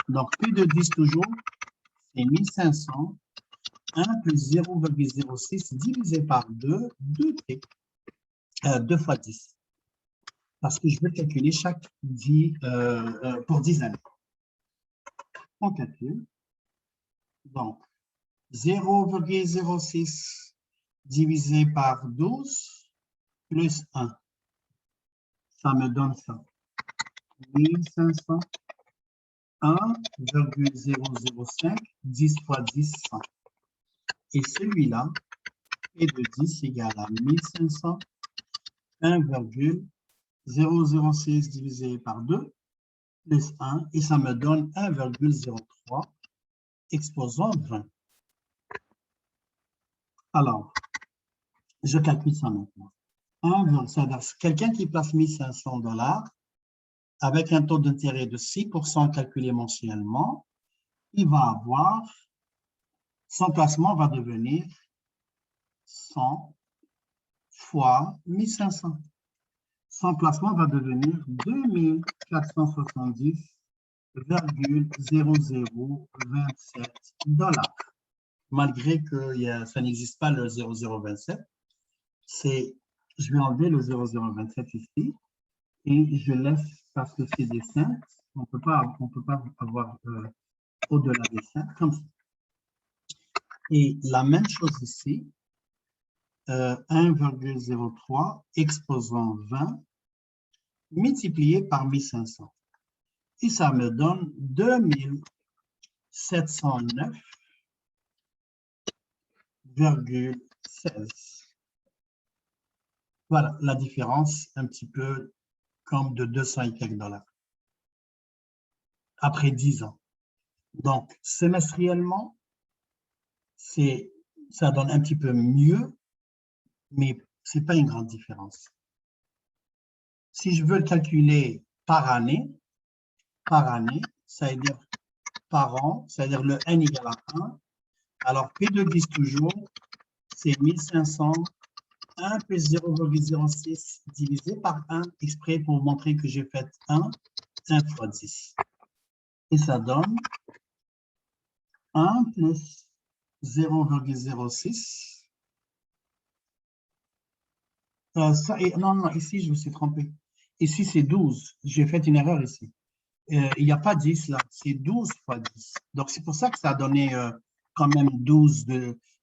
Donc, P de 10 toujours, c'est 1500. 1 plus 0,06 divisé par 2, 2T, 2 fois 10. Parce que je veux calculer chaque 10, pour 10 années. On calcule. Donc, 0,06 divisé par 12 plus 1. Ça me donne ça. 1500, 1,005, 10 fois 10, 100. Et celui-là, P de 10 égale à 1500, 1,006 divisé par 2 plus 1, et ça me donne 1,03 exposant 20. Alors, je calcule ça maintenant. C'est-à-dire quelqu'un qui place 1500 $ avec un taux d'intérêt de 6% calculé mensuellement, il va avoir, son placement va devenir 100 fois 1500. Son placement va devenir 2470,0027 $. Malgré que ça n'existe pas le 0027, je vais enlever le 0027 ici et je laisse, parce que c'est des 5, on ne peut pas avoir au-delà des 5, comme ça. Et la même chose ici, 1,03 exposant 20 multiplié par 1500. Et ça me donne 2709,16. Voilà la différence, un petit peu comme de 200 et quelques $. Après 10 ans. Donc, semestriellement, ça donne un petit peu mieux, mais ce n'est pas une grande différence. Si je veux le calculer par année, ça veut dire par an, c'est-à-dire le n égale à 1. Alors, P de 10 toujours, c'est 1500, 1 plus 0,06 divisé par 1, exprès pour vous montrer que j'ai fait 1 fois 10. Et ça donne 1 plus 0,06. Non, ici, je me suis trompé. Ici, c'est 12. J'ai fait une erreur ici. Il n'y a pas 10 là, c'est 12 fois 10. Donc, c'est pour ça que ça a donné quand même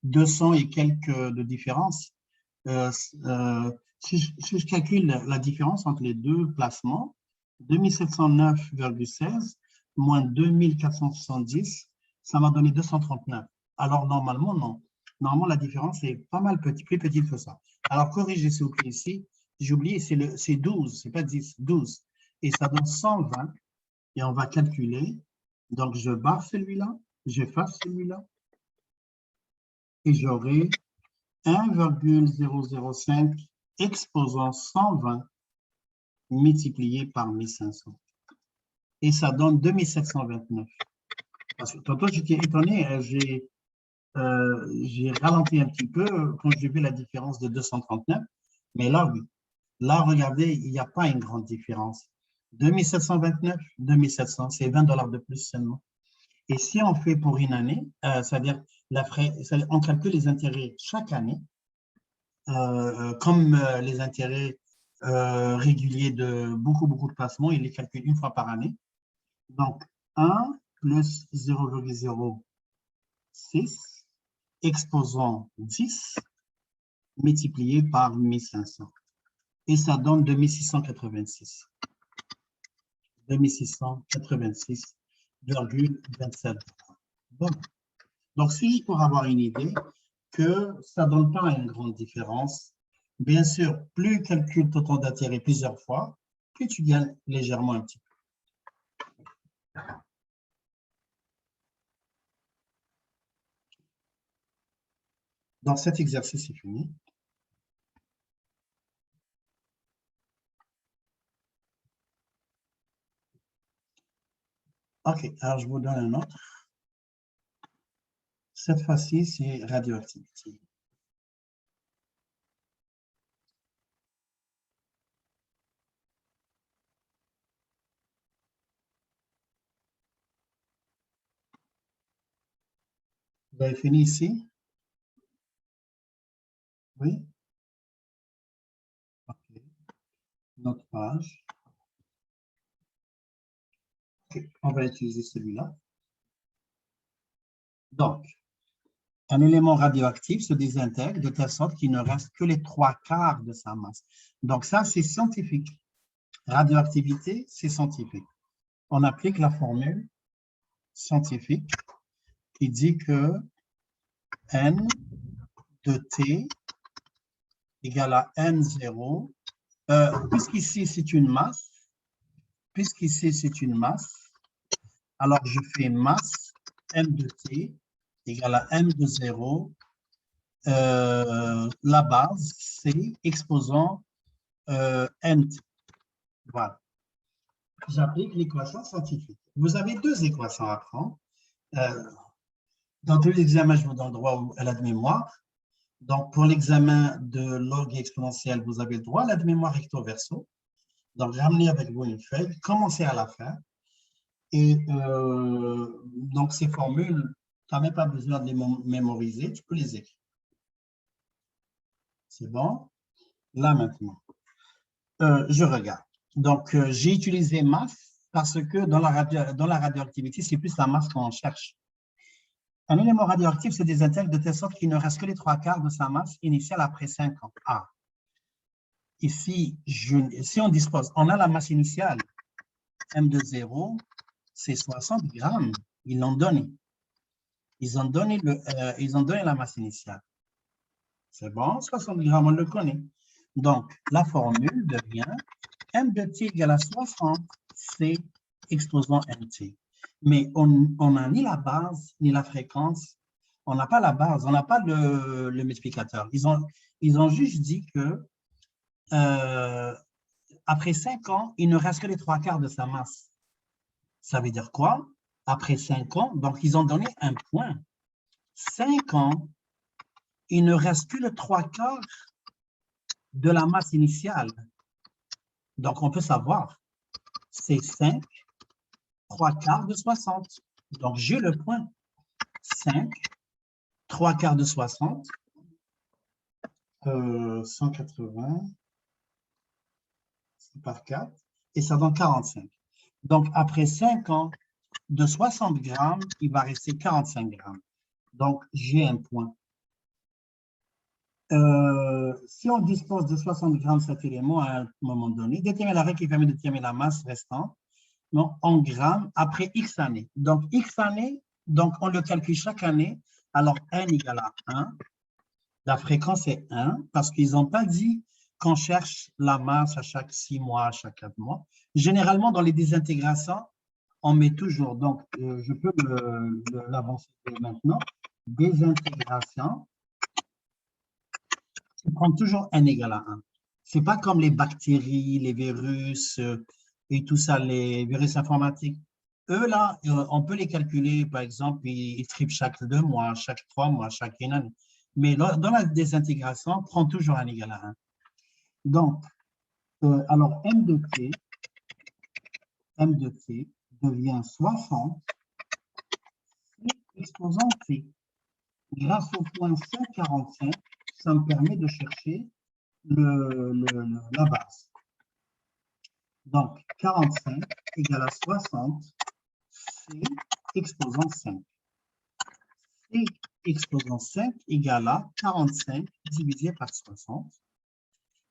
200 et quelques de différence. Si je calcule la différence entre les deux placements, 2709,16 moins 2470, ça m'a donné 239. Alors, normalement, non. Normalement, la différence est pas mal plus petite que ça. Alors, corrigez s'il vous plaît ici. J'ai oublié, c'est 12, c'est pas 10, 12. Et ça donne 120. Et on va calculer. Donc, je barre celui-là, j'efface celui-là. Et j'aurai 1,005 exposant 120 multiplié par 1500. Et ça donne 2729. Parce que tantôt, j'étais étonné, j'ai ralenti un petit peu quand j'ai vu la différence de 239. Mais là, oui. Là, regardez, il n'y a pas une grande différence. 2729, 2700, c'est 20 $ de plus seulement. Et si on fait pour une année, c'est-à-dire on calcule les intérêts chaque année, comme les intérêts réguliers de beaucoup de placements, il les calcule une fois par année. Donc, 1 plus 0,06 exposant 10 multiplié par 1500. Et ça donne 2686. 2686,27 $. Bon. Donc, c'est juste pour avoir une idée que ça ne donne pas une grande différence Bien sûr, plus tu calcules ton temps d'intérêt plusieurs fois, plus tu gagnes légèrement un petit peu. Donc, cet exercice est fini. OK, alors je vous donne un autre. Cette fois-ci, c'est radioactivité. Vous avez fini ici? Oui? OK. Notre page. OK, on va utiliser celui-là. Donc, un élément radioactif se désintègre de telle sorte qu'il ne reste que les 3/4 de sa masse. Donc, ça, c'est scientifique. Radioactivité, c'est scientifique. On applique la formule scientifique qui dit que N de T égale à N0. Puisqu'ici, c'est une masse, alors je fais masse M de T égale à M de 0. La base, c'est exposant NT. Voilà. J'applique l'équation scientifique. Vous avez deux équations à prendre. Dans tous les examens, je vous donne le droit à l'aide mémoire. Donc, pour l'examen de log exponentielle, vous avez le droit à l'aide mémoire recto verso. Donc, ramenez avec vous une feuille, commencez à la faire. Et donc, ces formules, tu n'as même pas besoin de les mémoriser, tu peux les écrire. C'est bon? Là, maintenant, je regarde. Donc, j'ai utilisé masse parce que dans la radioactivité, c'est plus la masse qu'on cherche. Un élément radioactif se désintègre de telle sorte qu'il ne reste que les 3/4 de sa masse initiale après 5 ans. Ah. Ici, si on dispose, on a la masse initiale, M de 0, c'est 60 grammes. Ils l'ont donné. Ils ont donné la masse initiale. C'est bon, 60 grammes, on le connaît. Donc, la formule devient M de T égale à 60, c'est exposant MT. Mais on n'a ni la base, ni la fréquence. On n'a pas la base, on n'a pas le multiplicateur. Ils ont juste dit que après 5 ans, il ne reste que les 3/4 de sa masse. Ça veut dire quoi? Après 5 ans, donc ils ont donné un point. 5 ans, il ne reste que le 3/4 de la masse initiale. Donc, on peut savoir, c'est 5, 3/4 de 60. Donc, j'ai le point. 5, 3/4 de 60, 180, c'est par 4, et ça donne 45. Donc, après 5 ans de 60 grammes, il va rester 45 grammes. Donc, j'ai un point. Si on dispose de 60 grammes de cet élément à un moment donné, déterminer la règle qui permet de déterminer la masse restante en grammes après X années. Donc, X années, donc on le calcule chaque année. Alors, N égale à 1. La fréquence est 1 parce qu'ils n'ont pas dit qu'on cherche la masse à chaque 6 mois, à chaque 4 mois. Généralement, dans les désintégrations, on met toujours, donc je peux l'avancer maintenant, désintégration, on prend toujours N égale à 1. Ce n'est pas comme les bactéries, les virus et tout ça, les virus informatiques. Eux, là, on peut les calculer, par exemple, ils triplent chaque 2 mois, chaque 3 mois, chaque une année. Mais dans la désintégration, on prend toujours N égale à 1. Donc, alors M de T devient 60 exposant T. Grâce au point 145, ça me permet de chercher la base. Donc, 45 égale à 60, C exposant 5. C exposant 5 égale à 45 divisé par 60.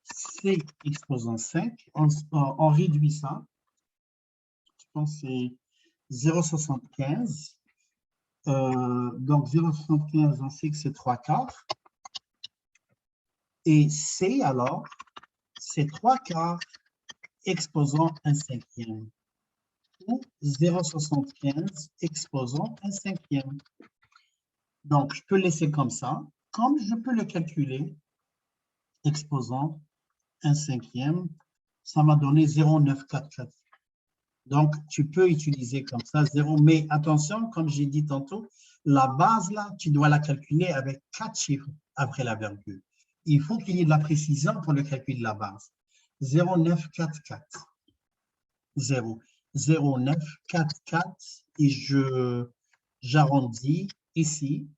C exposant 5, on réduit ça. Je pense que c'est 0,75. Donc, 0,75, on sait que c'est 3/4. Et C, alors, c'est 3/4 exposant un cinquième. Ou 0,75 exposant un cinquième. Donc, je peux laisser comme ça, comme je peux le calculer, exposant un cinquième, ça m'a donné 0,944. Donc, tu peux utiliser comme ça 0, mais attention, comme j'ai dit tantôt, la base là, tu dois la calculer avec 4 chiffres après la virgule. Il faut qu'il y ait de la précision pour le calcul de la base. 0,944. 0. 0,944 et j'arrondis ici,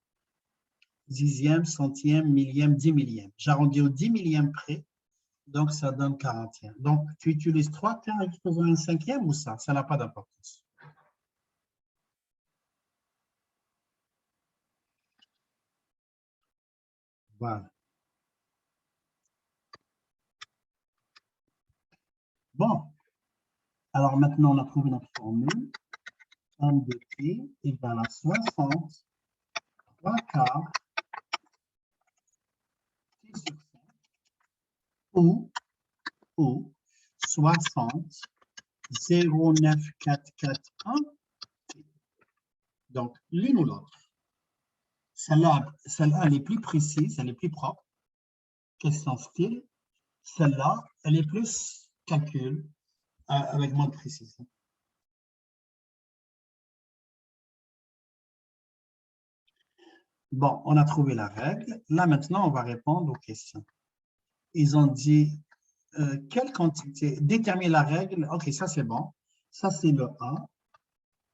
dixième, centième, millième, 10 millième. J'arrondis au 10 millième près, donc ça donne 40e. Donc, tu utilises 3/4 exposant un cinquième ou ça? Ça n'a pas d'importance. Voilà. Bon. Alors maintenant, on a trouvé notre formule. M de T égale à 60, 3/4 T sur 5 ou 60, 0,9441. Donc, l'une ou l'autre. Celle-là, elle est plus précise, elle est plus propre. Question style. Celle-là, elle est plus calcul, avec moins de précision. Bon, on a trouvé la règle. Là, maintenant, on va répondre aux questions. Ils ont dit quelle quantité, déterminer la règle. OK, ça, c'est bon. Ça, c'est le A.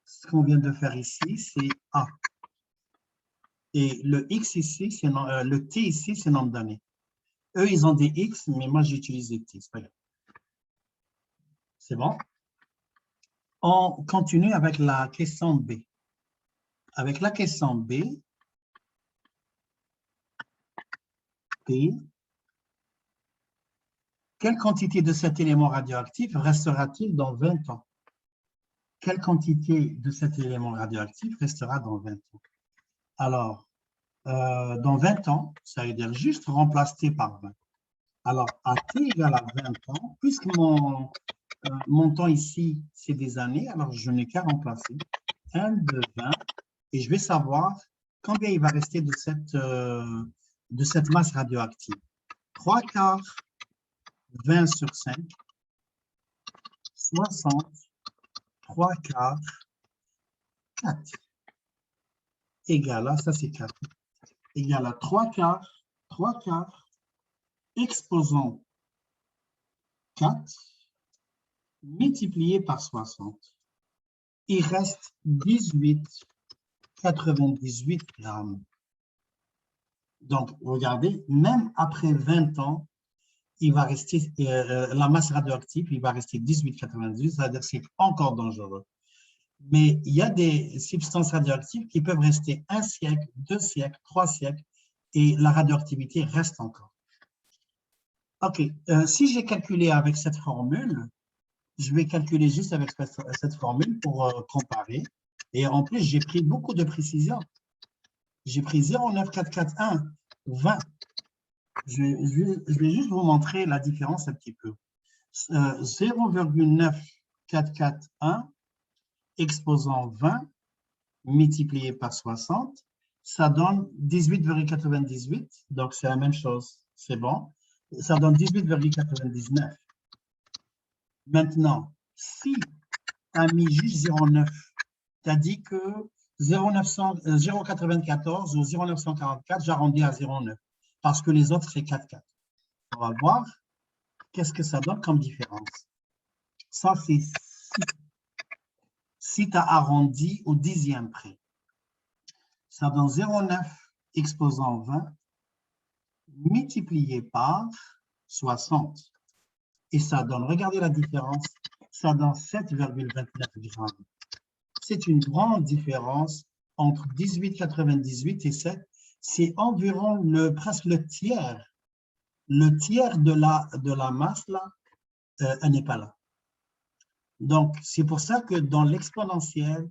Ce qu'on vient de faire ici, c'est A. Et le X ici, c'est le T ici, c'est nombre d'années. Eux, ils ont des X, mais moi, j'utilise des T. C'est bon? On continue avec la question B. Avec la question B, quelle quantité de cet élément radioactif restera-t-il dans 20 ans? Quelle quantité de cet élément radioactif restera dans 20 ans? Alors, dans 20 ans, ça veut dire juste remplace T par 20. Alors, à T égale à 20 ans, puisque mon temps ici, c'est des années, alors je n'ai qu'à remplacer 1 de 20, et je vais savoir combien il va rester de cette masse radioactive. 3/4, 20 sur 5, 60, 3/4, 4, égale à, ça c'est 4, égale à 3/4, exposant 4, multiplié par 60. Il reste 18,98 grammes. Donc, regardez, même après 20 ans, il va rester, la masse radioactive, il va rester 18,98, c'est-à-dire que c'est encore dangereux. Mais il y a des substances radioactives qui peuvent rester 1 siècle, 2 siècles, 3 siècles, et la radioactivité reste encore. OK, si j'ai calculé avec cette formule, je vais calculer juste avec cette formule pour comparer. Et en plus, j'ai pris beaucoup de précision. J'ai pris 0,9441, 20. Je vais juste vous montrer la différence un petit peu. 0,9441 exposant 20 multiplié par 60, ça donne 18,98. Donc, c'est la même chose. C'est bon. Ça donne 18,99. Maintenant, si tu as mis juste 0,9, tu as dit que 0,94 ou 0,944, j'arrondis à 0,9 parce que les autres, c'est 4,4. On va voir qu'est-ce que ça donne comme différence. Ça, c'est si tu as arrondi au dixième près. Ça donne 0,9 exposant 20 multiplié par 60. Et ça donne, regardez la différence, ça donne 7,29 grammes. C'est une grande différence entre 18,98 et 7. C'est environ presque le tiers. Le tiers de la masse, là, elle n'est pas là. Donc, c'est pour ça que dans l'exponentielle,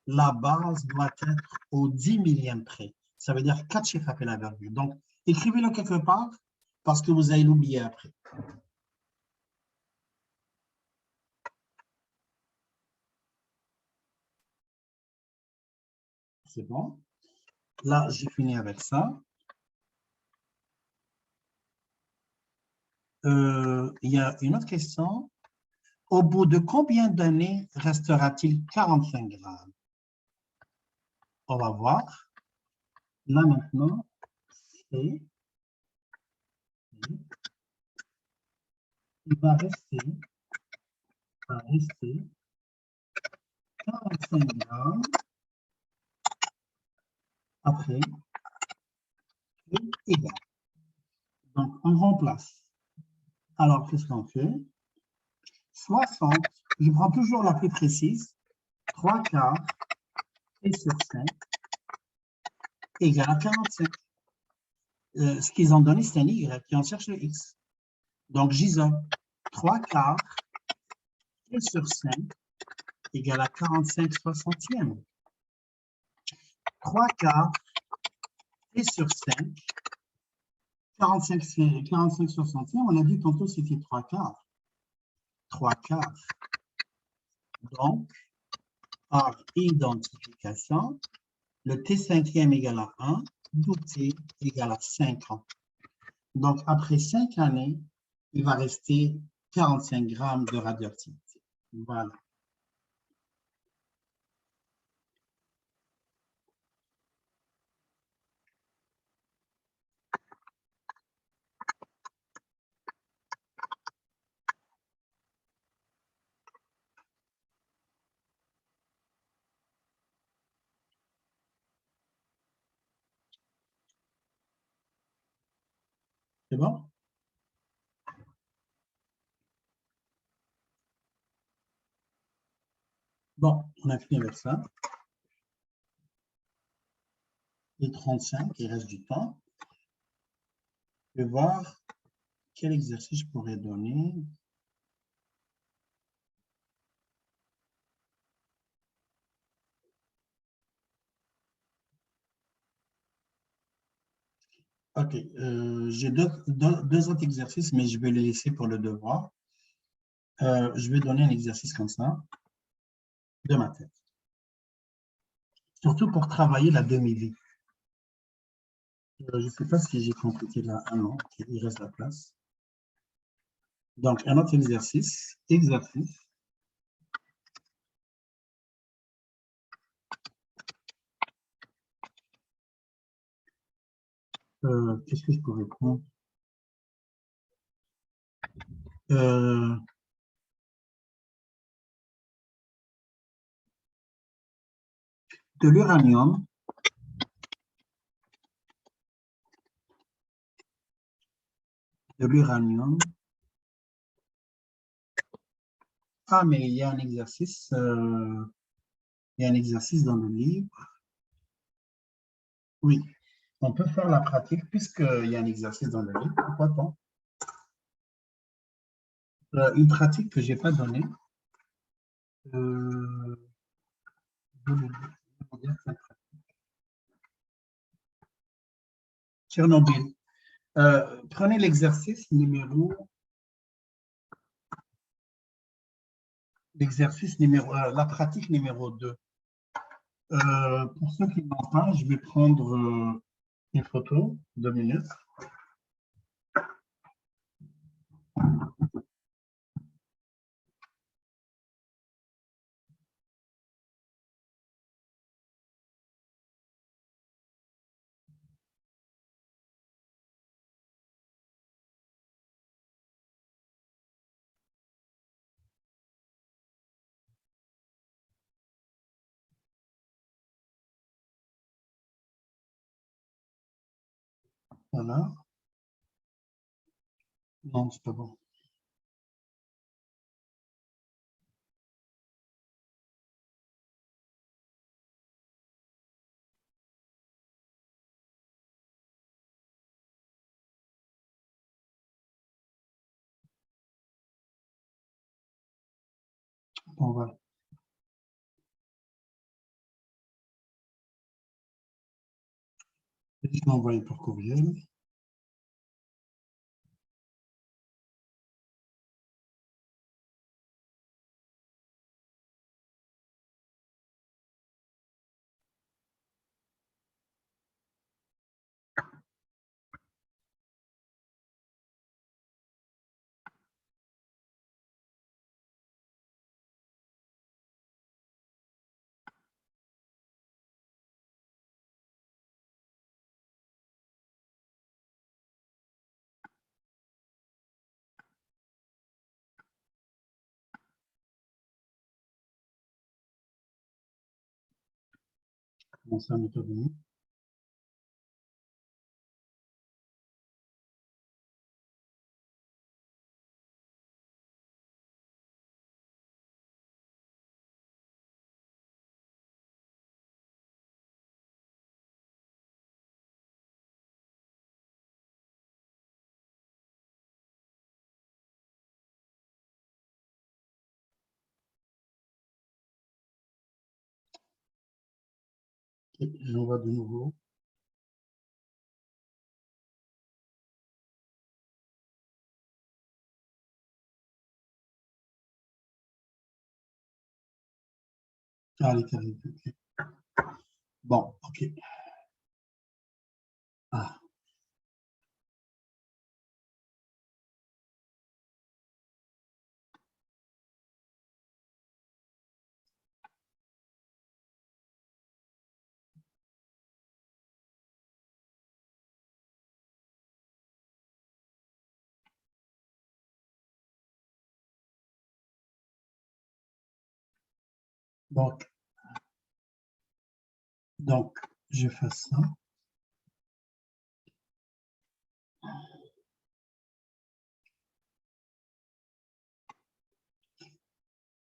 la base doit être au 10 millième près. Ça veut dire 4 chiffres après la virgule. Donc, écrivez-le quelque part parce que vous allez l'oublier après. C'est bon. Là, j'ai fini avec ça. Il y a une autre question. Au bout de combien d'années restera-t-il 45 grammes? On va voir. Là, maintenant, c'est... Il va rester 45 grammes après égal. Donc, on remplace. Alors, qu'est-ce qu'on fait? 60, je prends toujours la plus précise, 3 quarts et sur 5 égale à 45. Ce qu'ils ont donné, c'est un Y, puis on cherche le X. Donc, j'isole 3 quarts et sur 5 égale à 45 soixantièmes. 3 quarts et sur 5, 45 soixantièmes, on a dit tantôt c'était 3 quarts. 3 quarts. Donc, par identification, le T cinquième égale à 1, d'où T égale à 5 ans. Donc, après 5 années, il va rester 45 grammes de radioactivité. Voilà. C'est bon? Bon, on a fini avec ça. Et 35, il reste du temps. Je vais voir quel exercice je pourrais donner. OK, j'ai deux autres exercices, mais je vais les laisser pour le devoir. Je vais donner un exercice comme ça, de ma tête. Surtout pour travailler la demi-vie. Je ne sais pas si j'ai complété là. Ah non, okay, il reste la place. Donc, un autre exercice. Qu'est-ce que je pourrais prendre? De l'uranium. De l'uranium. Ah, mais il y a un exercice. Il y a un exercice dans le livre. Oui, on peut faire la pratique puisqu'il y a un exercice dans le livre. Pourquoi pas? Une pratique que je n'ai pas donnée. Tchernobyl. Prenez l'exercice numéro. La pratique numéro 2. Pour ceux qui n'ont pas, je vais prendre une photo, 2 minutes. Voilà. Non, c'est pas bon. Bon, voilà. Je vais envoyer par courriel. Comment ça, méthodologie? J'envoie de nouveau. Ah, les carrés. Ok. Bon, ok. Ah. Donc, je fais ça.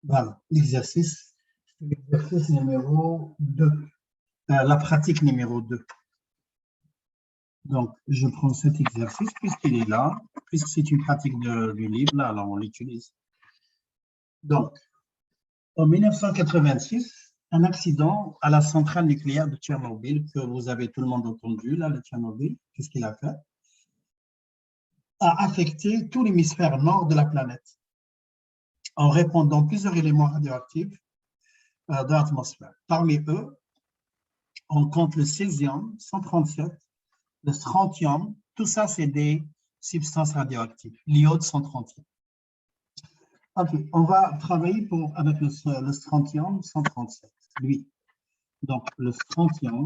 Voilà, l'exercice numéro 2, la pratique numéro 2. Donc, je prends cet exercice puisqu'il est là, puisque c'est une pratique du livre, là, alors on l'utilise. Donc, en 1986, un accident à la centrale nucléaire de Tchernobyl, que vous avez tout le monde entendu, là, le Tchernobyl, qu'est-ce qu'il a fait? A affecté tout l'hémisphère nord de la planète en répandant plusieurs éléments radioactifs de l'atmosphère. Parmi eux, on compte le césium 137, le strontium, tout ça c'est des substances radioactives, l'iode 137. Ok, on va travailler avec le strontium 137, lui. Donc le strontium,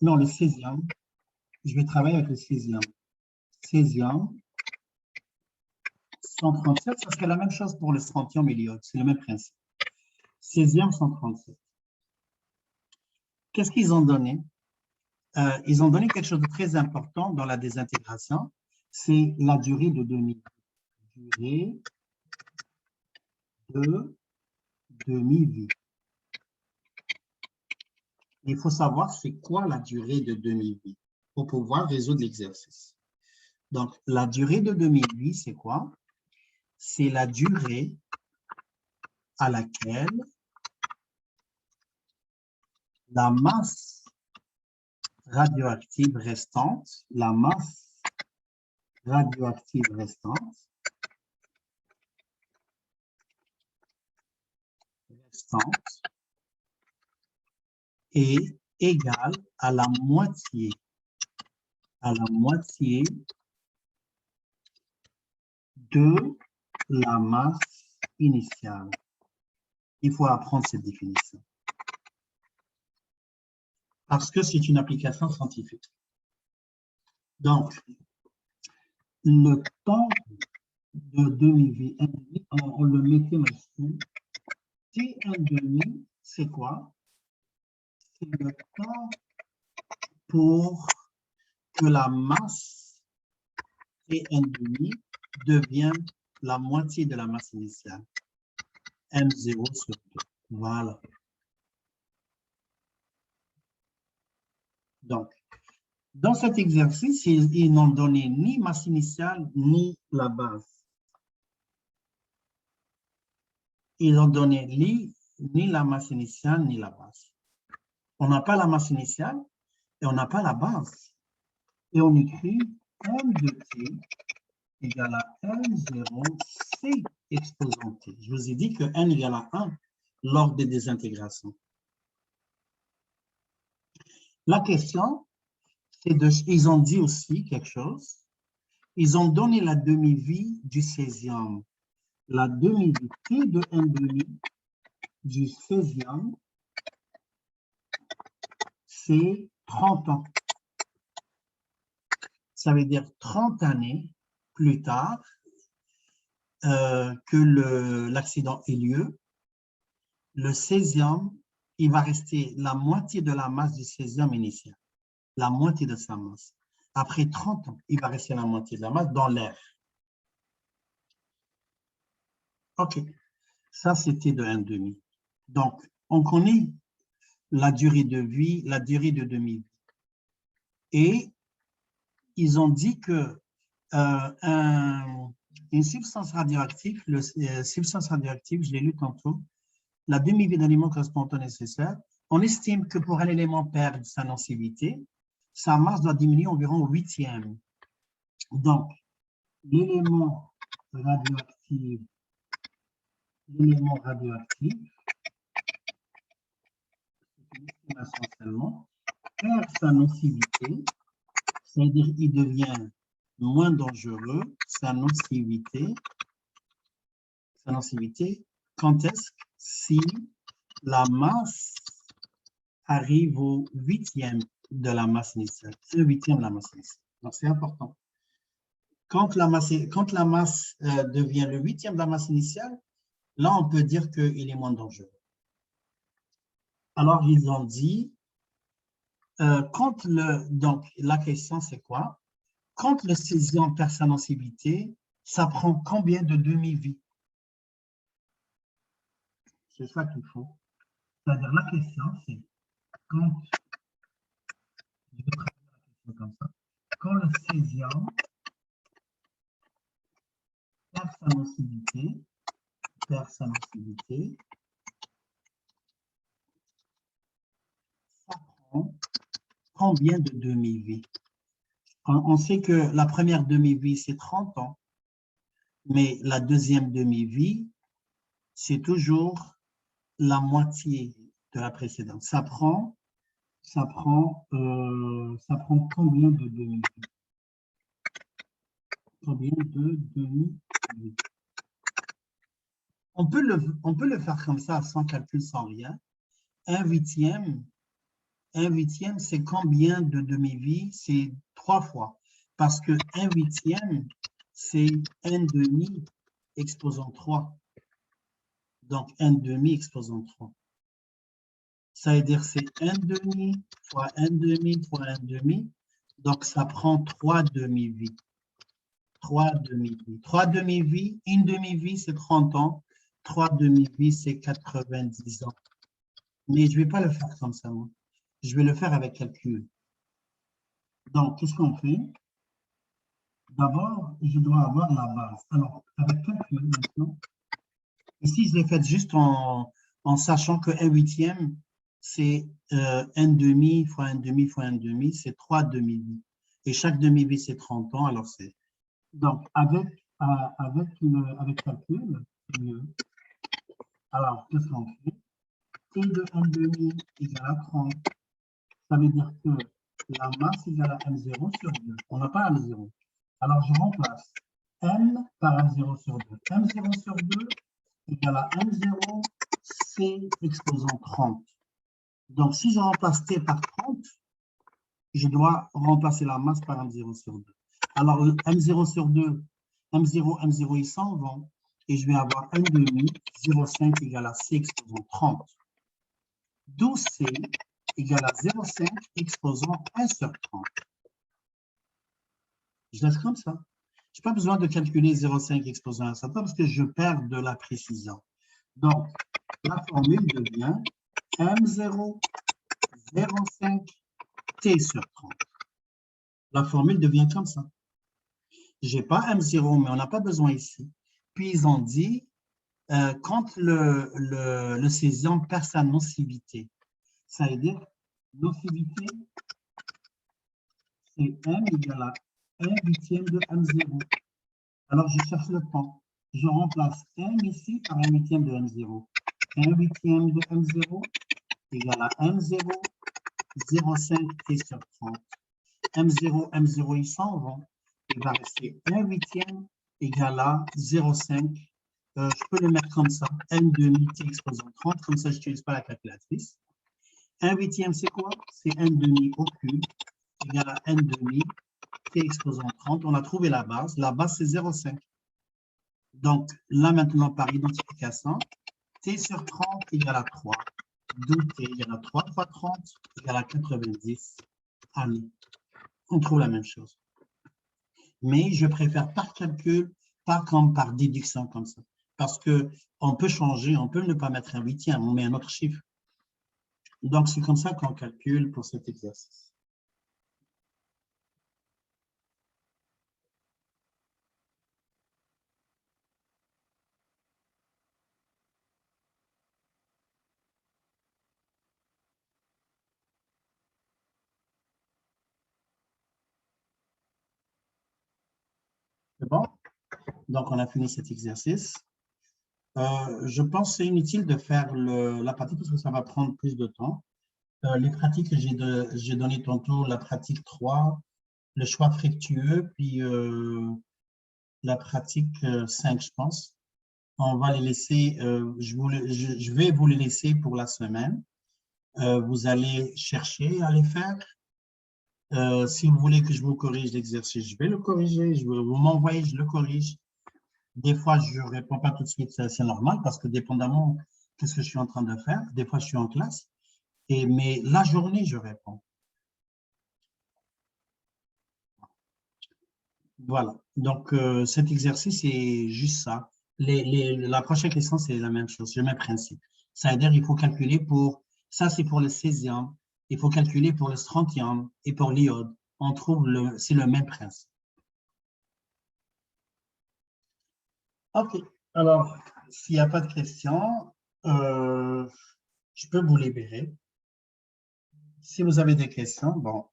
non le césium, je vais travailler avec le césium. Césium 137, ça serait la même chose pour le strontium et l'iode, c'est le même principe. Césium 137. Qu'est-ce qu'ils ont donné? Ils ont donné quelque chose de très important dans la désintégration, c'est la durée de demi-vie. Durée de demi-vie. Il faut savoir c'est quoi la durée de demi-vie pour pouvoir résoudre l'exercice. Donc, la durée de demi-vie, c'est quoi? C'est la durée à laquelle la masse radioactive restante, est égale à la moitié de la masse initiale. Il faut apprendre cette définition. Parce que c'est une application scientifique. Donc, le temps de demi-vie, on le mettait majuscule. T1,5, c'est quoi? C'est le temps pour que la masse T1,5 devienne la moitié de la masse initiale. M0 sur 2. Voilà. Donc, dans cet exercice, ils n'ont donné ni masse initiale, ni la base. Ils n'ont donné ni la masse initiale, ni la base. On n'a pas la masse initiale et on n'a pas la base. Et on écrit M de T égale à M0 C exposant T. Je vous ai dit que N égale à 1 lors des désintégrations. La question, ils ont dit aussi quelque chose. Ils ont donné la demi-vie du césium. La demi-vie T de N' du césium, c'est 30 ans. Ça veut dire 30 années plus tard que l'accident ait lieu, le césium, il va rester la moitié de la masse du césium initial. La moitié de sa masse. Après 30 ans, il va rester la moitié de la masse dans l'air. OK. Ça, c'était de 1,5. Donc, on connaît la durée de vie, la durée de demi-vie. Et ils ont dit que une substance radioactive, substance radioactive, je l'ai lu tantôt, la demi-vie d'aliment correspond au temps nécessaire. On estime que pour un élément perdre sa nocivité, sa masse doit diminuer environ au 8e. Donc, l'élément radioactif, c'est une estimation seulement, perd sa nocivité, c'est-à-dire il devient moins dangereux, sa nocivité, quand est-ce que si la masse arrive au 8e de la masse initiale, c'est le 8e de la masse initiale. Donc, c'est important. Quand la masse devient le 8e de la masse initiale, là, on peut dire qu'il est moins dangereux. Alors, ils ont dit, donc, la question, c'est quoi? Quand le césium perd sa nocivité, ça prend combien de demi-vie? C'est ça qu'il faut. C'est-à-dire, la question, c'est quand, je vais traduire la question comme ça, quand le césium perd sa nocivité, ça prend combien de demi-vie? On sait que la première demi-vie, c'est 30 ans, mais la deuxième demi-vie, c'est toujours la moitié de la précédente. Ça prend combien de demi-vie? Combien de demi-vie? On peut le faire comme ça, sans calcul, sans rien. Un huitième, c'est combien de demi-vie? C'est 3 fois. Parce que 1/8, c'est 1/2 exposant 3. Donc, 1/2 exposant 3. Ça veut dire c'est 1/2 fois 1/2 fois 1/2. Donc, ça prend 3 demi-vies. 3 demi-vies. 3 demi-vies, une demi-vie, c'est 30 ans. 3 demi-vies, c'est 90 ans. Mais je ne vais pas le faire comme ça, moi. Je vais le faire avec calcul. Donc, qu'est-ce qu'on fait? D'abord, je dois avoir la base. Alors, avec calcul maintenant, ici, je l'ai fait juste en sachant que 1/8, c'est 1/2 fois 1/2 fois 1/2, c'est 3 demi-vies. Et chaque demi-vie, c'est 30 ans. Alors, c'est. Donc, avec calcul, c'est mieux. Alors, qu'est-ce qu'on fait? T de 1/2 égale à 30. Ça veut dire que la masse égale à M0 sur 2. On n'a pas M0. Alors, je remplace M par M0 sur 2. M0 sur 2 égale à M0, C exposant 30. Donc, si je remplace T par 30, je dois remplacer la masse par M0 sur 2. Alors, M0 sur 2, M0, ils s'en vont. Et je vais avoir 1/2, 0,5 égale à C exposant 30. 12C égale à 0,5 exposant 1 sur 30. Je laisse comme ça. Je n'ai pas besoin de calculer 0,5 exposant 1 sur 30 parce que je perds de la précision. Donc, la formule devient M0, 0,5 T sur 30. La formule devient comme ça. Je n'ai pas M0, mais on n'a pas besoin ici. Puis, ils ont dit, quand le césium perd sa nocivité, ça veut dire nocivité, c'est M égale à 1/8 de M0. Alors, je cherche le temps. Je remplace M ici par 1/8 de M0. 1/8 de M0 égale à M0, 0,5 T sur 30. M0, ils s'en vont. Il va rester 1/8 égale à 0,5. Je peux le mettre comme ça. N/2 T exposant 30. Comme ça, je n'utilise pas la calculatrice. 1/8, c'est quoi? C'est 1/2 au cube égale à 1/2 T exposant 30. On a trouvé la base. La base, c'est 0,5. Donc, là, maintenant, par identification, T sur 30 égale à 3. D'où T égale à 3 fois 30 égale à 90 années. On trouve la même chose. Mais je préfère par calcul, pas comme par déduction comme ça. Parce qu'on peut changer, on peut ne pas mettre un huitième, on met un autre chiffre. Donc, c'est comme ça qu'on calcule pour cet exercice. C'est bon? Donc, on a fini cet exercice. Je pense que c'est inutile de faire la pratique parce que ça va prendre plus de temps. Les pratiques que j'ai données tantôt, la pratique 3, le choix fructueux, puis la pratique 5, je pense. On va les laisser, je vais vous les laisser pour la semaine. Vous allez chercher à les faire. Si vous voulez que je vous corrige l'exercice, je vais le corriger. Vous m'envoyez, je le corrige. Des fois, je ne réponds pas tout de suite, c'est normal parce que dépendamment de ce que je suis en train de faire, des fois, je suis en classe, mais la journée, je réponds. Voilà. Donc, cet exercice, c'est juste ça. La prochaine question, c'est la même chose, le même principe. C'est-à-dire, il faut calculer pour, ça, c'est pour le césium, il faut calculer pour le strontium et pour l'iode. On trouve, c'est le même principe. OK. Alors, s'il n'y a pas de questions, je peux vous libérer. Si vous avez des questions, bon,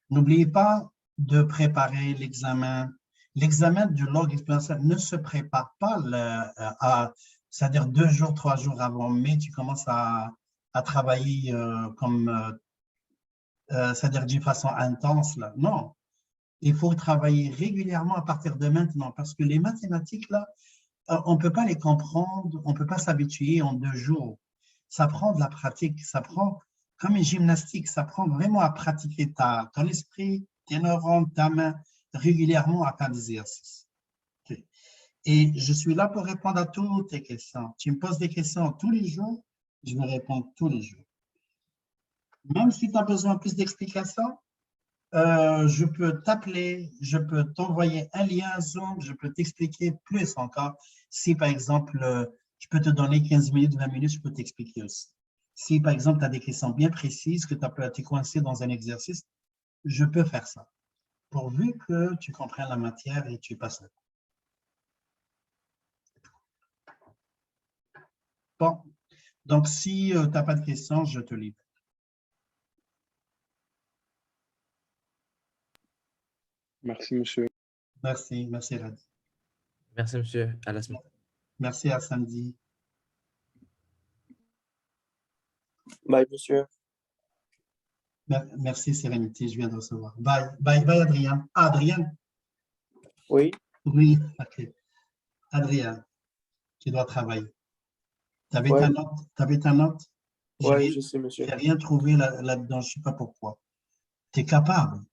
n'oubliez pas de préparer l'examen. L'examen du log expérientiel ne se prépare pas c'est-à-dire 2 jours, 3 jours avant, mais tu commences à travailler c'est-à-dire d'une façon intense. Là. Non, il faut travailler régulièrement à partir de maintenant parce que les mathématiques, là, on ne peut pas les comprendre, on ne peut pas s'habituer en 2 jours. Ça prend de la pratique, ça prend comme une gymnastique, ça prend vraiment à pratiquer ton esprit, tes neurones, ta main, régulièrement à faire des exercices. Okay. Et je suis là pour répondre à toutes tes questions. Tu me poses des questions tous les jours, je me réponds tous les jours. Même si tu as besoin de plus d'explications, je peux t'appeler, je peux t'envoyer un lien Zoom, je peux t'expliquer plus encore. Si, par exemple, je peux te donner 15 minutes, 20 minutes, je peux t'expliquer aussi. Si, par exemple, tu as des questions bien précises, que tu as été coincé dans un exercice, je peux faire ça, pourvu que tu comprennes la matière et tu passes le temps. Bon, donc si tu n'as pas de questions, je te libère. Merci, monsieur. Merci, merci Radi. Merci, monsieur. À la semaine. Merci à samedi. Bye, monsieur. Merci Sérénité, je viens de recevoir. Bye, bye, bye Adrien. Ah, Adrien? Oui. Oui, ok. Adrien, tu dois travailler. Tu avais ta note? Tu avais ta note? Oui, je sais, monsieur. Je n'ai rien trouvé là-dedans, je ne sais pas pourquoi. Tu es capable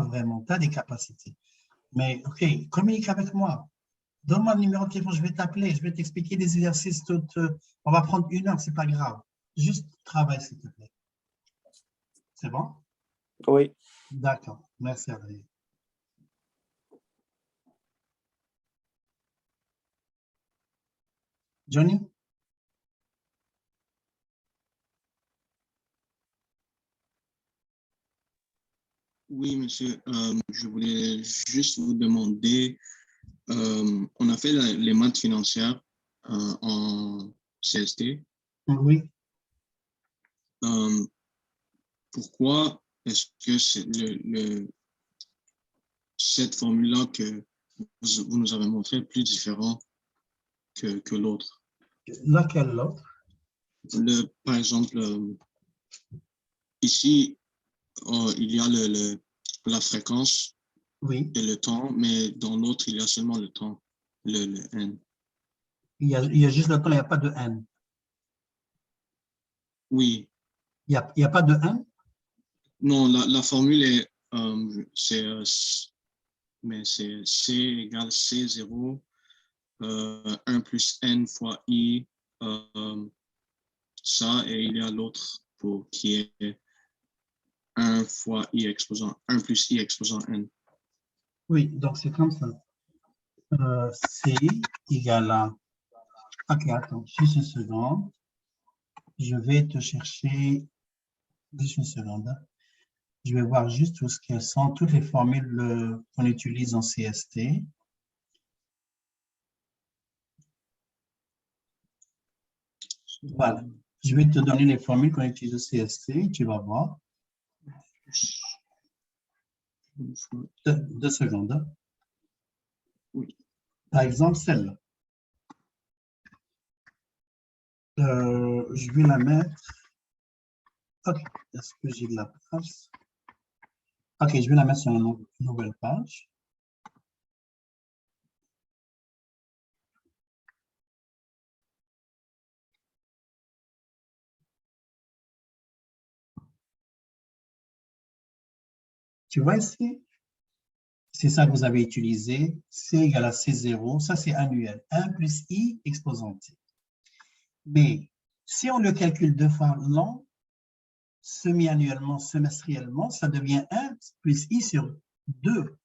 vraiment, tu as des capacités. Mais ok, communique avec moi. Donne-moi le numéro de téléphone, je vais t'appeler, je vais t'expliquer des exercices. On va prendre 1 heure, c'est pas grave. Juste travaille, s'il te plaît. C'est bon? Oui. D'accord. Merci, Adrien. Johnny? Oui, monsieur, je voulais juste vous demander, on a fait les maths financières en CST. Oui. Pourquoi est-ce que c'est cette formule-là que vous nous avez montré plus différent que l'autre? Laquelle l'autre? Par exemple, ici, il y a la fréquence Oui. et le temps, mais dans l'autre, il y a seulement le temps, le N. Il y a juste le temps, il n'y a pas de N. Oui. Il n'y a pas de N? Non, la formule est, mais c'est C égale C0, 1 plus N fois I ça, et il y a l'autre pour qui est 1 fois i exposant 1 plus i exposant n. Oui, donc c'est comme ça. C égale à... Ok, attends, juste une seconde. Je vais te chercher... Juste une seconde. Hein. Je vais voir juste tout ce qu'elles sont, toutes les formules qu'on utilise en CST. Voilà. Je vais te donner les formules qu'on utilise au CST, tu vas voir. 2 secondes. Hein. Oui. Par exemple, celle-là. Je vais la mettre. Ok, est-ce que j'ai de la place? Ok, je vais la mettre sur une nouvelle page. Tu vois ici, c'est ça que vous avez utilisé. C égale à C0, ça c'est annuel. 1 plus I exposant T. Mais si on le calcule 2 fois l'an, semi-annuellement, semestriellement, ça devient 1 plus I sur 2.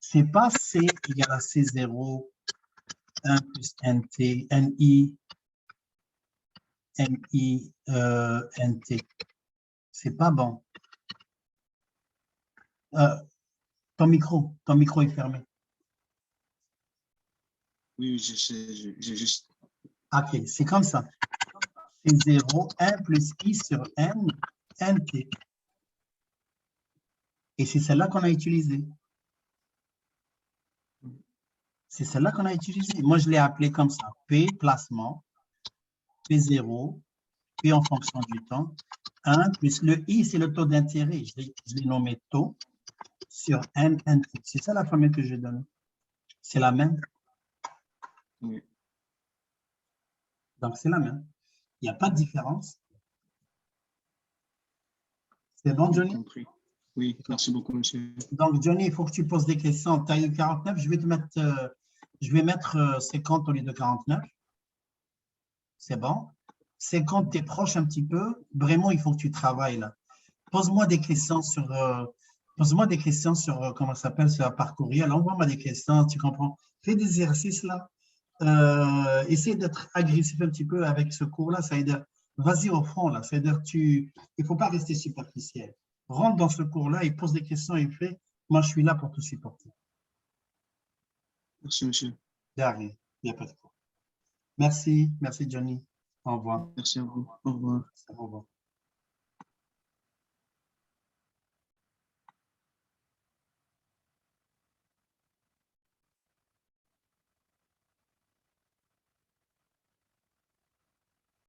Ce n'est pas C égale à C0, 1 plus NT, NI, NT. Ce n'est pas bon. Ton micro est fermé. Oui, je sais, j'ai juste... Ok, c'est comme ça. C'est 0, 1 plus I sur N, NT. Et c'est celle-là qu'on a utilisée. C'est celle-là qu'on a utilisée. Moi, je l'ai appelée comme ça. P, placement, P0, P en fonction du temps, 1 plus le I, c'est le taux d'intérêt. Je l'ai nommé taux sur N, NT. C'est ça la formule que je donne. C'est la même. Oui. Donc, c'est la même. Il n'y a pas de différence. C'est bon, J'ai Johnny? compris. Oui, merci beaucoup, monsieur. Donc, Johnny, il faut que tu poses des questions. Tu as eu 49, je vais mettre 50 au lieu de 49. C'est bon. 50, tu es proche un petit peu. Vraiment, il faut que tu travailles là. Pose-moi des questions sur, comment ça s'appelle, sur la parcourir. Envoie-moi des questions, tu comprends. Fais des exercices là. Essaye d'être agressif un petit peu avec ce cours-là. Ça veut dire, vas-y au fond là. C'est-à-dire, il ne faut pas rester superficiel. Rentre dans ce cours-là et pose des questions et fais. Moi, je suis là pour te supporter. Merci, monsieur. Derrière, il n'y a pas de quoi. Merci Johnny. Au revoir. Merci à vous. Au revoir. Au revoir.